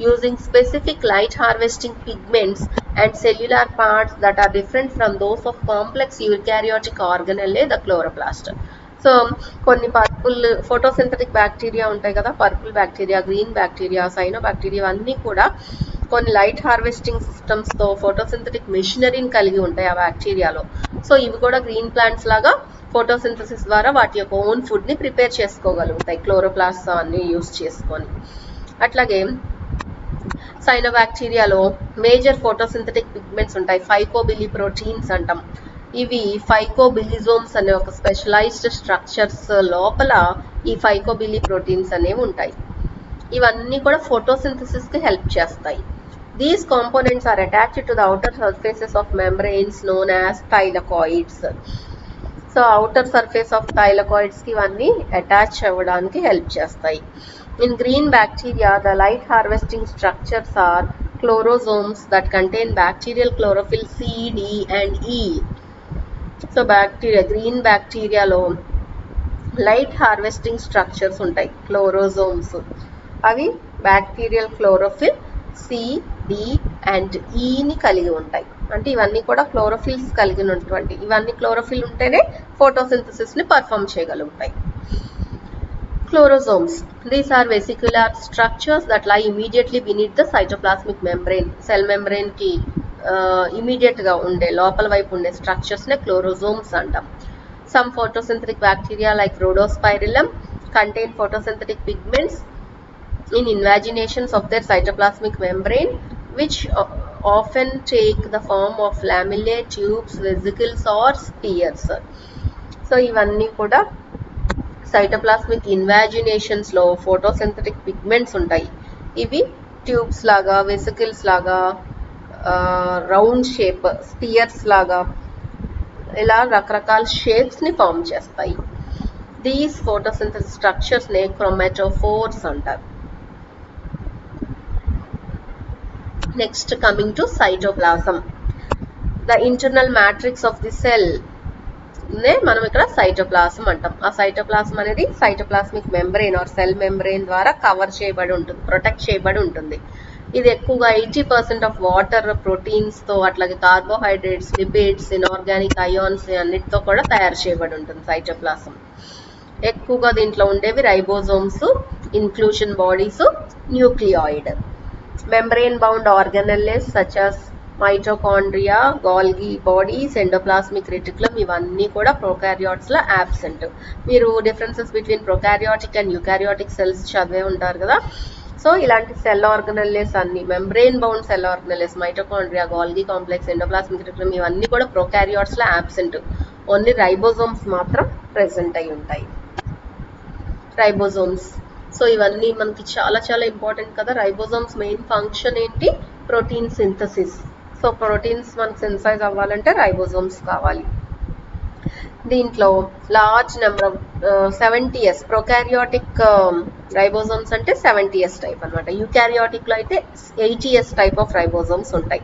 using specific light harvesting pigments and cellular parts that are different from those of complex eukaryotic organelle, the chloroplast. So కొన్ని purple photosynthetic bacteria ఉంటాయి కదా, purple bacteria, green bacteria, cyanobacteria అన్నీ కూడా కొన్ని light harvesting సిస్టమ్స్తో photosynthetic మెషినరీని కలిగి ఉంటాయి ఆ బ్యాక్టీరియాలో. So ఇవి కూడా గ్రీన్ ప్లాంట్స్ లాగా ఫోటోసింథసిస్ ద్వారా వాటి యొక్క ఓన్ ఫుడ్ని ప్రిపేర్ చేసుకోగలుగుతాయి క్లోరోప్లాస్ట్ అన్ని యూజ్ చేసుకొని. అట్లాగే సైనోబాక్టీరియాలో మేజర్ ఫోటోసింథటిక్ పిగ్మెంట్స్ ఉంటాయి, ఫైకోబిలి ప్రోటీన్స్ అంటాం. ఇవి ఫైకోబిలిజోమ్స్ అనే ఒక స్పెషలైజ్డ్ స్ట్రక్చర్స్ లోపల ఈ ఫైకోబిలి ప్రోటీన్స్ అనేవి ఉంటాయి. ఇవన్నీ కూడా ఫోటోసింథసిస్కి హెల్ప్ చేస్తాయి. These components are attached to the outer surfaces of membranes known as thylakoids. So outer surface of థైలకాయిడ్స్కి ఇవన్నీ అటాచ్ అవ్వడానికి హెల్ప్ చేస్తాయి. In green bacteria the light harvesting structures are chlorosomes that contain bacterial chlorophyll C, D and E. So green బ్యాక్టీరియాలో light harvesting structures ఉంటాయి, chlorosomes. అవి bacterial chlorophyll C, D and Eని కలిగి ఉంటాయి. అంటే ఇవన్నీ కూడా క్లోరోఫిల్స్ కలిగినటువంటి, ఇవన్నీ క్లోరోఫిల్ ఉంటేనే ఫోటోసింథసిస్ని పర్ఫామ్ చేయగలుగుతాయి. Chlorosomes, these are vesicular structures that lie immediately beneath the cytoplasmic membrane. Cell మెంబ్రెయిన్కి ఇమీడియట్గా ఉండే లోపల వైపు ఉండే స్ట్రక్చర్స్నే క్లోరోజోమ్స్ అంటాం. సమ్ ఫోటోసింథటిక్ బ్యాక్టీరియా లైక్ రhodospirillum contain photosynthetic pigments in invaginations of their cytoplasmic membrane, which often take the form of lamellae, tubes, vesicles or spheres. So ఇవన్నీ కూడా సైటోప్లాస్మిక్ ఇన్వాజినేషన్స్లో ఫోటోసింథటిక్ పిగ్మెంట్స్ ఉంటాయి. ఇవి ట్యూబ్స్ లాగా, వెసికల్స్ లాగా, round shape, spheres లాగా ఇలా రకరకాల షేప్స్ని ఫామ్ చేస్తాయి. దీస్ ఫోటోసింథసిస్ స్ట్రక్చర్స్ని క్రోమాటోఫోర్స్ అంటారు. Next coming to cytoplasm. The internal matrix of the cell నే మనం ఇక్కడ సైటోప్లాజం అంటాం. ఆ సైటోప్లాజం అనేది cytoplasmic membrane or cell membrane ద్వారా కవర్ చేయబడి ఉంటుంది, ప్రొటెక్ట్ చేయబడి ఉంటుంది. ఇది ఎక్కువగా 80% ఆఫ్ వాటర్, ప్రోటీన్స్తో, అట్లాగే కార్బోహైడ్రేట్స్, లిపిడ్స్, ఇన్ఆర్గానిక్ అయాన్స్ అన్నిటితో కూడా తయారు చేయబడి ఉంటుంది సైటోప్లాజం. ఎక్కువగా దీంట్లో ఉండేవి ribosomes, inclusion bodies, nucleoid. Membrane bound organelles such as mitochondria, Golgi bodies, endoplasmic reticulum ఇవన్నీ కూడా ప్రొకారియాట్స్లో యాబ్సెంట్. మీరు differences between prokaryotic and eukaryotic cells చదివే ఉంటారు కదా. సో ఇలాంటి సెల్ ఆర్గనెల్లేస్ అన్ని, membrane bound cell organelles, mitochondria, Golgi complex, endoplasmic reticulum ఇవన్నీ కూడా ప్రొకారియాట్స్లో యాబ్సెంట్. ఓన్లీ రైబోజోమ్స్ మాత్రం ప్రెసెంట్ అయి ఉంటాయి. రైబోజోమ్స్, సో ఇవన్నీ మనకి చాలా చాలా ఇంపార్టెంట్ కదా. రైబోజోమ్స్ మెయిన్ ఫంక్షన్ ఏంటి? Protein synthesis. సో ప్రోటీన్స్ మనకు సింథసైజ్ అవ్వాలంటే రైబోజోమ్స్ కావాలి. దీంట్లో large number of 70s prokaryotic ribosomes అంటే 70s టైప్ అనమాట. యూకారియాటిక్లో అయితే 80s టైప్ ఆఫ్ రైబోజోమ్స్ ఉంటాయి.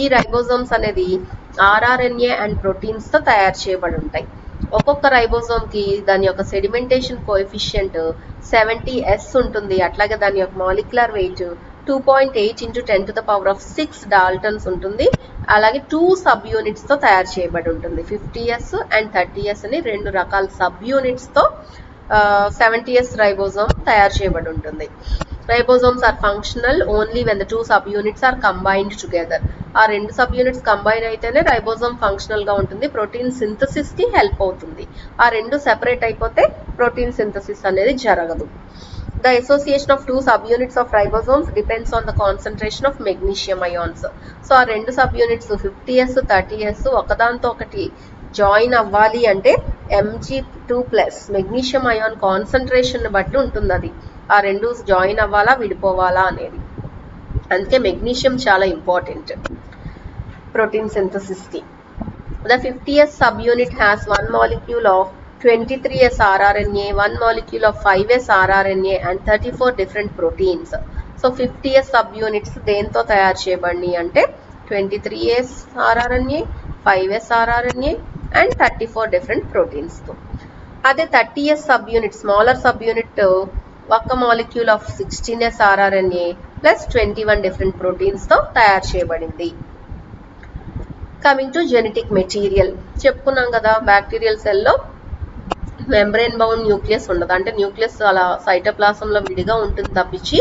ఈ రైబోజోమ్స్ అనేది ఆర్ఆర్ఎన్ఏ అండ్ ప్రోటీన్స్తో తయారు చేయబడి ఉంటాయి. ఒక్కొక్క రైబోజోమ్కి దాని యొక్క సెడిమెంటేషన్ కోఎఫిషియంట్ 70s ఉంటుంది. అట్లాగే దాని యొక్క మాలిక్యులర్ వెయిట్ 2.8 × 10⁶ డాల్టన్స్ ఉంటుంది. అలాగే 2 సబ్ యూనిట్స్తో తయారు చేయబడి ఉంటుంది. 50s అండ్ 30s అని 2 రకాల సబ్ యూనిట్స్తో 70s రైబోజోమ్ తయారు చేయబడి ఉంటుంది. Ribosomes are functional only when the 2 subunits are combined together. ఆ 2 సబ్ యూనిట్స్ కంబైన్ అయితేనే రైబోజోమ్ ఫంక్షనల్గా ఉంటుంది, ప్రోటీన్ సింథసిస్కి హెల్ప్ అవుతుంది. ఆ 2 సెపరేట్ అయిపోతే ప్రోటీన్ సింథసిస్ అనేది జరగదు. The association of 2 subunits of ribosomes depends on the concentration of magnesium ions. So ఆ 2 subunits 50s 30s ఒకదాంతో ఒకటి జాయిన్ అవ్వాలి అంటే Mg2+ మెగ్నీషియం అయాన్ కాన్సన్ట్రేషన్ బట్టి ఉంటుంది. అది ఆ 2 జాయిన్ అవ్వాలా విడిపోవాలా అనేది. అందుకే మెగ్నీషియం చాలా ఇంపార్టెంట్ ప్రోటీన్ సింథసిస్కి. The 50s subunit has 1 molecule of 23s rRNA, 1 molecule of 5s rRNA and 34 different proteins. So 50s subunits దేంతో తయారు చేయబడి అంటే 23s rRNA, 5s rRNA and 34 different proteins తో. అదే 30s subunit, smaller subunit ఒక molecule of 16s rRNA plus 21 different proteins తో తయారు చేయబడింది. కమింగ్ టు జెనెటిక్ మెటీరియల్, చెప్పుకున్నాం కదా బ్యాక్టీరియల్ సెల్లో మెంబ్రెయిన్ బౌండ్ న్యూక్లియస్ ఉండదు. అంటే న్యూక్లియస్ అలా సైటోప్లాజంలో విడిగా ఉంటుంది తప్పించి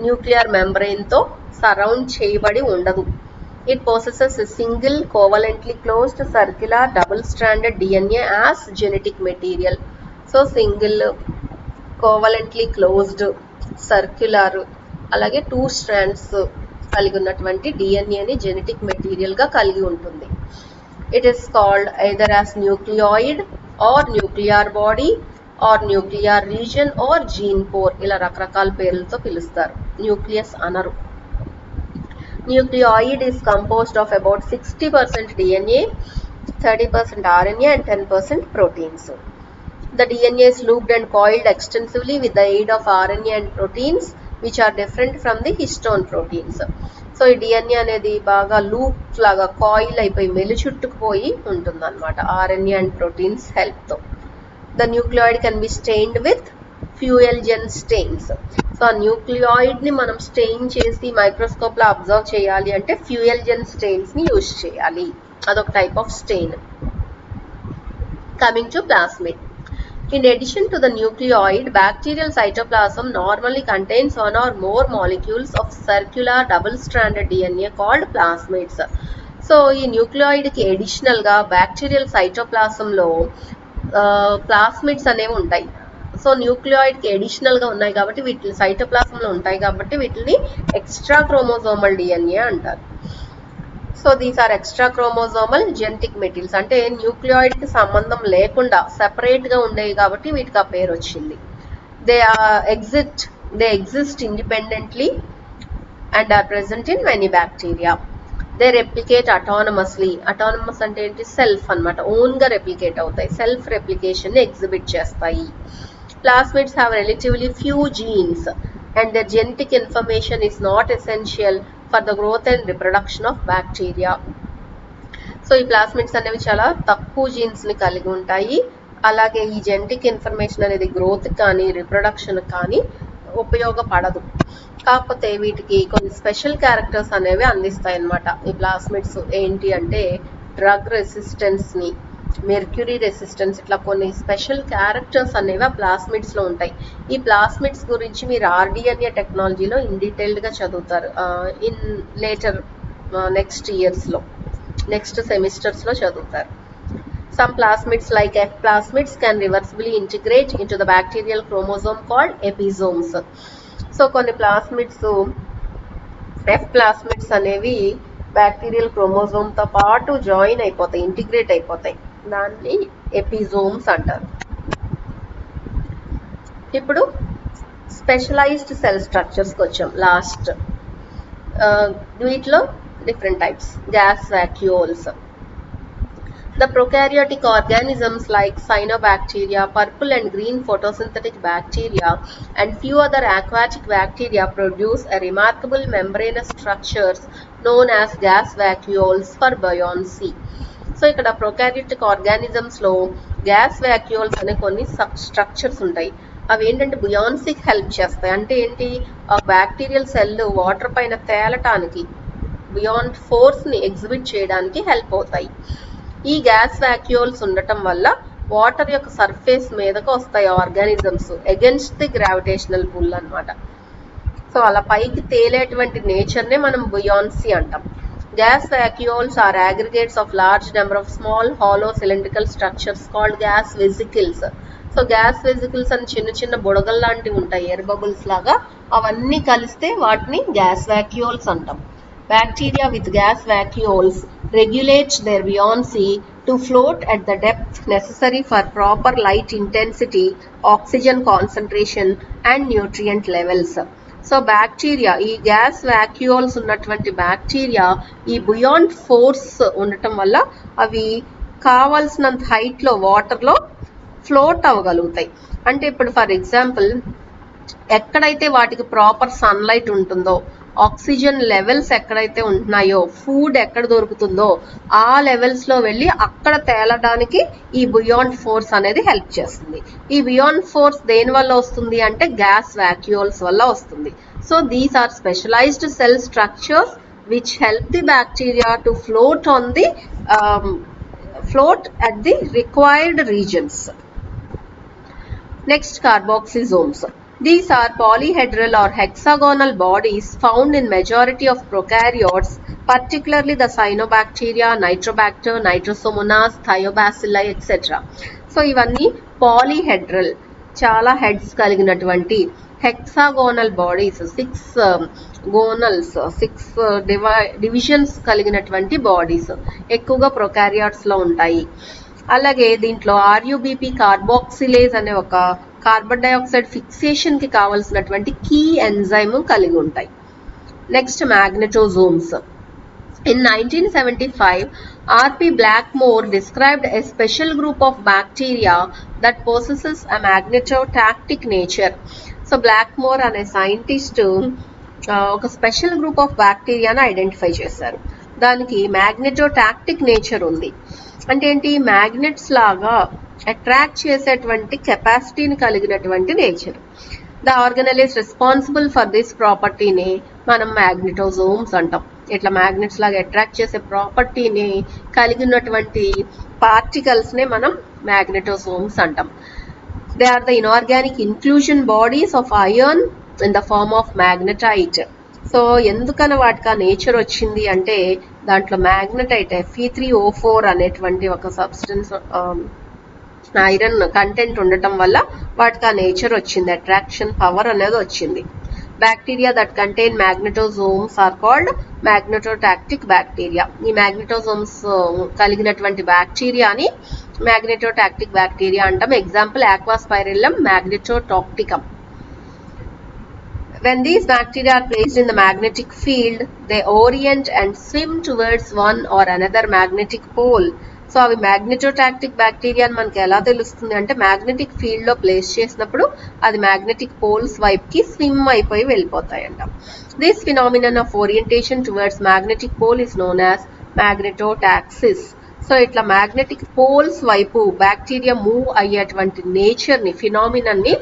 న్యూక్లియర్ మెంబ్రెయిన్తో సరౌండ్ చేయబడి ఉండదు. It possesses a single covalently closed circular double stranded DNA as genetic material. So single covalently closed circular అలాగే 2 స్ట్రాండ్స్ కలిగి ఉన్నటువంటి డిఎన్ఏని జెనెటిక్ మెటీరియల్గా కలిగి ఉంటుంది. It is called either as nucleoid or nuclear body or nuclear region or genophore, ఇలా రకరకాల పేర్లతో పిలుస్తారు. న్యూక్లియస్ అనరు. Nucleoid is composed of about 60% DNA, 30% RNA and 10% proteins. The DNA is looped and coiled extensively with the aid of RNA and proteins which are different from the histone proteins. So ఈ DNA అనేది బాగా loop లాగా coil అయిపోయి మెలిచుట్టుకుపోయి ఉంటుంది అనమాట RNA and proteins హెల్ప్తో. The nucleoid can be stained with Feulgen stains. So ఆ న్యూక్లియాయిడ్ని మనం స్టెయిన్ చేసి మైక్రోస్కోప్లో అబ్జర్వ్ చేయాలి అంటే ఫ్యూయల్ జెన్ స్టెయిన్స్ని యూజ్ చేయాలి. అదొక type of stain. Coming to plasmid. In addition to the nucleoid, bacterial cytoplasm normally contains 1 or more molecules of circular double-stranded DNA called plasmids. So ఈ న్యూక్లియాయిడ్కి ఎడిషనల్గా bacterial సైటోప్లాజంలో plasmids అనేవి ఉంటాయి. So న్యూక్లియాయిడ్కి ఎడిషనల్గా ఉన్నాయి కాబట్టి వీటి సైటోప్లాజంలో ఉంటాయి కాబట్టి వీటిని ఎక్స్ట్రా క్రోమోజోమల్ డిఎన్ఏ అంటారు. So these are extra chromosomal genetic materials, అంటే న్యూక్లియాయిడ్కి సంబంధం లేకుండా సెపరేట్గా ఉండేవి కాబట్టి వీటికి ఆ పేరు వచ్చింది. They exist independently and are present in many bacteria. They replicate autonomously. Autonomous అంటే ఏంటి? సెల్ఫ్ అనమాట, ఓన్గా రెప్లికేట్ అవుతాయి, సెల్ఫ్ రెప్లికేషన్ని ఎగ్జిబిట్ చేస్తాయి. Plasmids have relatively few genes and their genetic information is not essential for the growth and reproduction of bacteria. So ఈ plasmids అనేవి చాలా తక్కువ జీన్స్ని కలిగి ఉంటాయి. అలాగే ఈ జెనెటిక్ ఇన్ఫర్మేషన్ అనేది గ్రోత్ కానీ రిప్రొడక్షన్ కానీ ఉపయోగపడదు. కాకపోతే వీటికి కొన్ని స్పెషల్ క్యారెక్టర్స్ అనేవి అందిస్తాయి అన్నమాట. ఈ ప్లాస్మిడ్స్ ఏంటి అంటే డ్రగ్ రెసిస్టెన్స్ని, మెర్క్యూరీ రెసిస్టెన్స్, ఇట్లా కొన్ని స్పెషల్ క్యారెక్టర్స్ అనేవి ఆ ప్లాస్మిడ్స్లో ఉంటాయి. ఈ ప్లాస్మిడ్స్ గురించి మీరు ఆర్డిఎన్ఏ టెక్నాలజీలో ఇన్ డీటెయిల్డ్గా చదువుతారు ఇన్ లేటర్ నెక్స్ట్ ఇయర్స్లో నెక్స్ట్ సెమిస్టర్స్లో చదువుతారు. Some plasmids like F plasmids can reversibly integrate into the bacterial chromosome called episomes. So కొన్ని ప్లాస్మిడ్స్ F plasmids అనేవి బ్యాక్టీరియల్ క్రోమోజోమ్తో పాటు జాయిన్ అయిపోతాయి, ఇంటిగ్రేట్ అయిపోతాయి. దాన్ని ఎపిజోమ్స్ అంటారు. ఇప్పుడు స్పెషలైజ్డ్ సెల్ స్ట్రక్చర్స్కి వచ్చాం. లాస్ట్ వీటిలో different types. Gas vacuoles. The prokaryotic organisms like cyanobacteria, purple and green photosynthetic bacteria, and few other aquatic bacteria produce a remarkable membranous structures known as gas vacuoles for buoyancy. So ఇక్కడ prokaryotic ఆర్గానిజమ్స్లో gas vacuoles అనే కొన్ని structures ఉంటాయి. అవి ఏంటంటే బుయాన్సీకి help చేస్తాయి. అంటే ఏంటి, ఆ బ్యాక్టీరియల్ సెల్ వాటర్ పైన తేలటానికి, బియాండ్ ఫోర్స్ని ఎగ్జిబిట్ చేయడానికి హెల్ప్ అవుతాయి. ఈ గ్యాస్ వాక్యూల్స్ ఉండటం వల్ల వాటర్ యొక్క సర్ఫేస్ మీదకు వస్తాయి organisms against the gravitational pull అనమాట. సో అలా పైకి తేలేటువంటి నేచర్నే మనం బుయాన్సీ అంటాం. Gas vacuoles are aggregates of large number of small hollow cylindrical structures called gas vesicles. So gas vesicles అని చిన్న చిన్న బుడగల్ లాంటివి ఉంటాయి, ఎయిర్ బబుల్స్ లాగా. అవన్నీ కలిస్తే వాటిని గ్యాస్ వాక్యూల్స్ అంటాం. Bacteria with gas vacuoles regulate their buoyancy to float at the depth necessary for proper light intensity, oxygen concentration and nutrient levels. So bacteria, ఈ గ్యాస్ వాక్యూల్స్ ఉన్నటువంటి బ్యాక్టీరియా ఈ బుయాంట్ force ఉండటం వల్ల అవి కావాల్సినంత హైట్లో వాటర్లో ఫ్లోట్ అవ్వగలుగుతాయి. అంటే ఇప్పుడు ఫర్ ఎగ్జాంపుల్ ఎక్కడైతే వాటికి ప్రాపర్ సన్లైట్ ఉంటుందో, ఆక్సిజన్ లెవెల్స్ ఎక్కడైతే ఉంటున్నాయో, ఫుడ్ ఎక్కడ దొరుకుతుందో ఆ లెవెల్స్లో వెళ్ళి అక్కడ తేలడానికి ఈ బుయాంట్ ఫోర్స్ అనేది హెల్ప్ చేస్తుంది. ఈ బుయాంట్ ఫోర్స్ దేని వల్ల వస్తుంది అంటే గ్యాస్ వాక్యూల్స్ వల్ల వస్తుంది. So these are specialised cell structures which help the bacteria to float on the float at the required regions. Next, carboxysomes. These are polyhedral or hexagonal bodies found in majority of prokaryotes, particularly the cyanobacteria, nitrobacter, nitrosomonas, thiobacilli, etc. So ఇవన్నీ polyhedral, చాలా heads కలిగినటువంటి hexagonal bodies, 6 గోనల్స్, 6 divisions కలిగినటువంటి bodies ఎక్కువగా ప్రొకారియాట్స్లో ఉంటాయి. అలాగే దీంట్లో RuBP carboxylase అనే ఒక కార్బన్ డైఆక్సైడ్ ఫిక్సేషన్కి కావాల్సినటువంటి కీ ఎంజైమ్ కలిగి ఉంటాయి. Next, మ్యాగ్నెటోజోమ్స్. In 1975, R.P. Blackmore described a special group of bacteria that possesses a magnetotactic nature. So Blackmore అనే సైంటిస్ట్ ఒక స్పెషల్ గ్రూప్ ఆఫ్ బ్యాక్టీరియాను ఐడెంటిఫై చేశారు. దానికి మ్యాగ్నెటోటాక్టిక్ నేచర్ ఉంది. అంటే ఏంటి, మ్యాగ్నెట్స్ లాగా అట్రాక్ట్ చేసేటువంటి కెపాసిటీని కలిగినటువంటి nature. The organelle is responsible for this ప్రాపర్టీని మనం మ్యాగ్నెటోజోమ్స్ అంటాం. ఇట్లా మ్యాగ్నెట్స్ లాగా అట్రాక్ట్ చేసే ప్రాపర్టీని కలిగినటువంటి పార్టికల్స్నే మనం మ్యాగ్నెటోజోమ్స్ అంటాం. They are the inorganic inclusion bodies of iron in the form of magnetite. So ఎందుకని వాటికి ఆ నేచర్ వచ్చింది అంటే దాంట్లో మ్యాగ్నెటైట్ Fe3O4 అనేటువంటి ఒక సబ్స్టెన్స్ ఐరన్ కంటెంట్ ఉండటం వల్ల వాటికి ఆ నేచర్ వచ్చింది, అట్రాక్షన్ పవర్ అనేది వచ్చింది. Bacteria that contain magnetosomes are called magnetotactic bacteria. ఈ మ్యాగ్నెటోజోమ్స్ కలిగినటువంటి బ్యాక్టీరియాని మ్యాగ్నెటోటాక్టిక్ బ్యాక్టీరియా అంటాం. Example Aquaspirillum magnetotacticum. When these bacteria are placed in the magnetic field, they orient and swim towards one or another magnetic pole. So అవి మ్యాగ్నెటోటాక్టిక్ bacteria అని మనకి ఎలా తెలుస్తుంది అంటే మ్యాగ్నెటిక్ ఫీల్డ్లో ప్లేస్ చేసినప్పుడు అది మ్యాగ్నెటిక్ పోల్స్ వైపుకి స్విమ్ అయిపోయి వెళ్ళిపోతాయంట. This phenomenon of orientation towards magnetic pole is known as magnetotaxis. So ఇట్లా మ్యాగ్నెటిక్ పోల్స్ వైపు బ్యాక్టీరియా మూవ్ అయ్యేటువంటి నేచర్ని, ఫినామినన్ని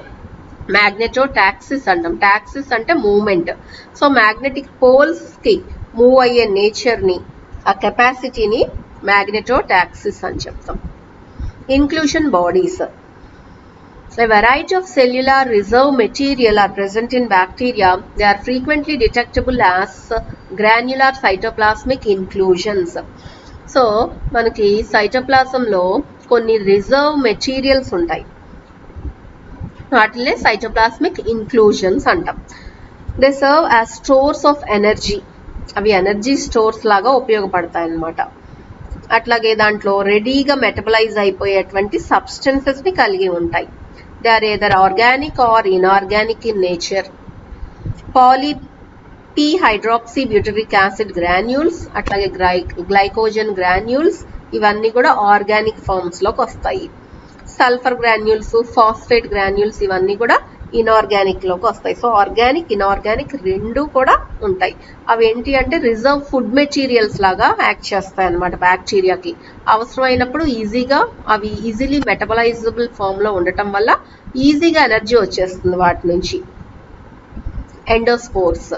మ్యాగ్నెటోటాక్సిస్ అంటాం. టాక్సిస్ అంటే మూవ్మెంట్. సో మ్యాగ్నెటిక్ పోల్స్కి మూవ్ అయ్యే నేచర్ని, ఆ కెపాసిటీని మ్యాగ్నెటోటాక్సిస్ అని చెప్తాం. Inclusion bodies. A variety of cellular reserve material are present in bacteria. They are frequently detectable as granular cytoplasmic inclusions. So మనకి సైటోప్లాజంలో కొన్ని రిజర్వ్ మెటీరియల్స్ ఉంటాయి, వాటినే సైటోప్లాస్మిక్ ఇంక్లూజన్స్ అంటాం. They serve as stores of energy. అవి energy stores లాగా ఉపయోగపడతాయి అన్నమాట. అట్లాగే దాంట్లో రెడీగా మెటబలైజ్ అయిపోయేటువంటి సబ్స్టెన్సెస్ ని కలిగి ఉంటాయి. They are either organic or inorganic in nature. Poly p hydroxy butyric acid granules, అట్లాగే గ్లైకోజన్ గ్రాన్యూల్స్, ఇవన్నీ కూడా ఆర్గానిక్ ఫార్మ్స్ లోకి వస్తాయి. సల్ఫర్ గ్రాన్యూల్స్, ఫాస్ఫేట్ గ్రాన్యూల్స్, ఇవన్నీ కూడా ఇన్ఆర్గానిక్ లోకి వస్తాయి. సో ఆర్గానిక్ ఇన్ఆర్గానిక్ రెండు కూడా ఉంటాయి. అవి ఏంటి అంటే రిజర్వ్ ఫుడ్ మెటీరియల్స్ లాగా యాక్ట్ చేస్తాయి అన్నమాట బ్యాక్టీరియాకి. అవసరమైనప్పుడు అవి ఈజీలీ మెటబలైజబుల్ ఫామ్ లో ఉండటం వల్ల ఈజీగా ఎనర్జీ వచ్చేస్తుంది వాటి నుంచి. ఎండోస్పోర్స్.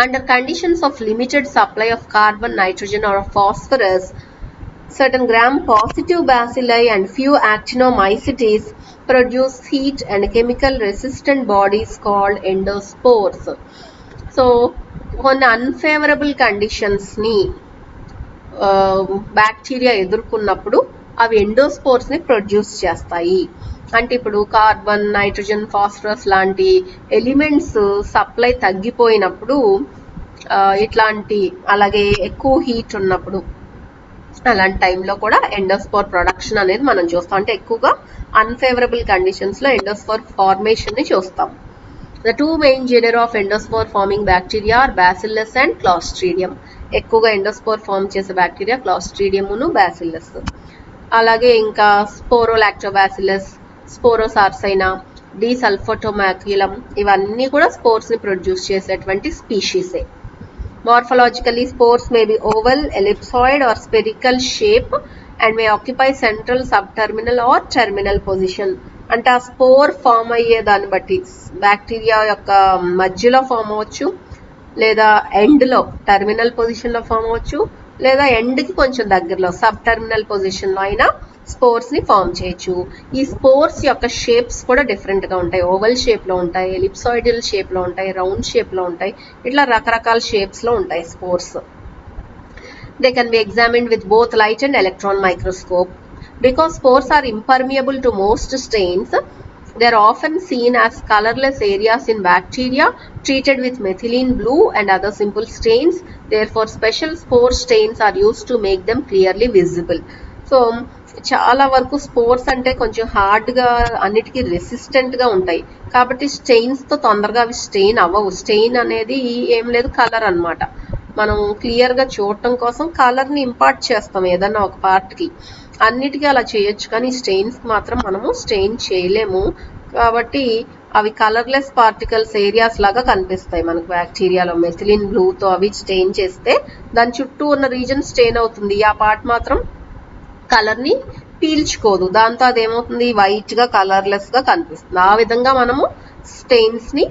Under conditions of limited supply of carbon, nitrogen or phosphorus, certain gram-positive bacilli and few actinomycetes produce heat and chemical-resistant bodies called endospores. So, కొన్ని unfavorable conditions ni బ్యాక్టీరియా ఎదుర్కొన్నప్పుడు అవి ఎండోస్పోర్స్ ని ప్రొడ్యూస్ చేస్తాయి. అంటే ఇప్పుడు కార్బన్, నైట్రోజన్, ఫాస్ఫరస్ లాంటి elements supply తగ్గిపోయినప్పుడు, ఇట్లాంటి అలాగే ఎక్కువ హీట్ ఉన్నప్పుడు, అలాంటి టైంలో కూడా ఎండోస్పోర్ ప్రొడక్షన్ అనేది మనం చూస్తాం. అంటే ఎక్కువగా అన్ఫేవరబుల్ కండిషన్స్ లో ఎండోస్పోర్ ఫార్మేషన్ ని చూస్తాం. The two main genera of endospore forming bacteria are Bacillus and Clostridium. ఎక్కువగా ఎండోస్పోర్ ఫార్మ్ చేసే బ్యాక్టీరియా క్లాస్ట్రీడియం ను బ్యాసిల్లస్. అలాగే ఇంకా స్పోరోలాక్టోబాసిల్లస్, స్పోరోసార్సైనా, డిసల్ఫోటోమాక్యులం, ఇవన్నీ కూడా స్పోర్స్ ని ప్రొడ్యూస్ చేసేటువంటి స్పీషీసే. Morphologically, spores may be oval, ellipsoid or spherical shape and may occupy central, subterminal or terminal position. అంటే ఆ స్పోర్ ఫామ్ అయ్యే దాన్ని బట్టి బ్యాక్టీరియా యొక్క మధ్యలో ఫామ్ అవ్వచ్చు, లేదా ఎండ్లో టర్మినల్ పొజిషన్లో ఫామ్ అవ్వచ్చు, లేదా ఎండ్కి కొంచెం దగ్గరలో సబ్ టర్మినల్ పొజిషన్లో అయినా స్పోర్స్ ని ఫామ్ చేయొచ్చు. ఈ స్పోర్స్ యొక్క షేప్స్ కూడా డిఫరెంట్ గా ఉంటాయి. ఓవల్ షేప్ లో ఉంటాయి, ఎలిప్సాయిడల్ షేప్ లో ఉంటాయి, రౌండ్ షేప్ లో ఉంటాయి, ఇట్లా రకరకాల షేప్స్ లో ఉంటాయి spores. They can be examined with both light and electron microscope. Because spores are impermeable to most stains, they are often seen as colorless areas in bacteria treated with methylene blue and other simple stains. Therefore, special spore stains are used to make them clearly visible. So, చాలా వరకు spores అంటే కొంచెం హార్డ్గా, అన్నిటికీ రెసిస్టెంట్గా ఉంటాయి కాబట్టి స్టెయిన్స్తో తొందరగా అవి స్టెయిన్ అవ్వవు. స్టెయిన్ అనేది ఏం లేదు, కలర్ అన్నమాట. మనం క్లియర్గా చూడటం కోసం కలర్ని ఇంపార్ట్ చేస్తాం ఏదన్నా ఒక పార్ట్కి. అన్నిటికీ అలా చేయొచ్చు, కానీ స్టెయిన్స్ మాత్రం మనము స్టెయిన్ చేయలేము. కాబట్టి అవి కలర్లెస్ పార్టికల్స్ ఏరియాస్ లాగా కనిపిస్తాయి మనకు బ్యాక్టీరియాలో. మెథిలిన్ బ్లూతో అవి స్టెయిన్ చేస్తే దాని చుట్టూ ఉన్న రీజన్ స్టెయిన్ అవుతుంది, ఆ పార్ట్ మాత్రం కలర్ని పీల్చుకోదు. దాంతో అదేమవుతుంది, వైట్గా కలర్లెస్గా కనిపిస్తుంది. ఆ విధంగా మనము స్టెయిన్స్ని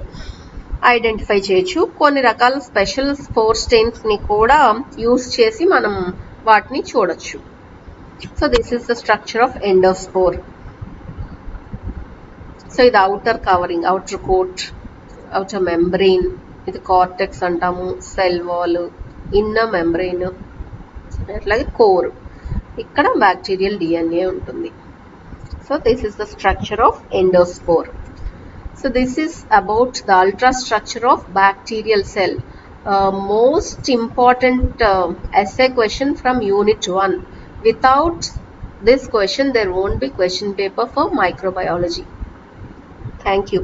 ఐడెంటిఫై చేయొచ్చు. కొన్ని రకాల స్పెషల్ స్పోర్ స్టెయిన్స్ని కూడా యూస్ చేసి మనం వాటిని చూడొచ్చు. So this is the structure of endospore. So ఇది outer covering, outer coat, outer membrane, ఇది cortex అంటాము, cell wall, inner membrane, అట్లాగే core. ఇక్కడ బ్యాక్టీరియల్ DNA ఉంటుంది. So this is the structure of endospore. So this is about the ultrastructure of bacterial cell. Most important essay question from unit 1. Without this question, there won't be question paper for microbiology. Thank you.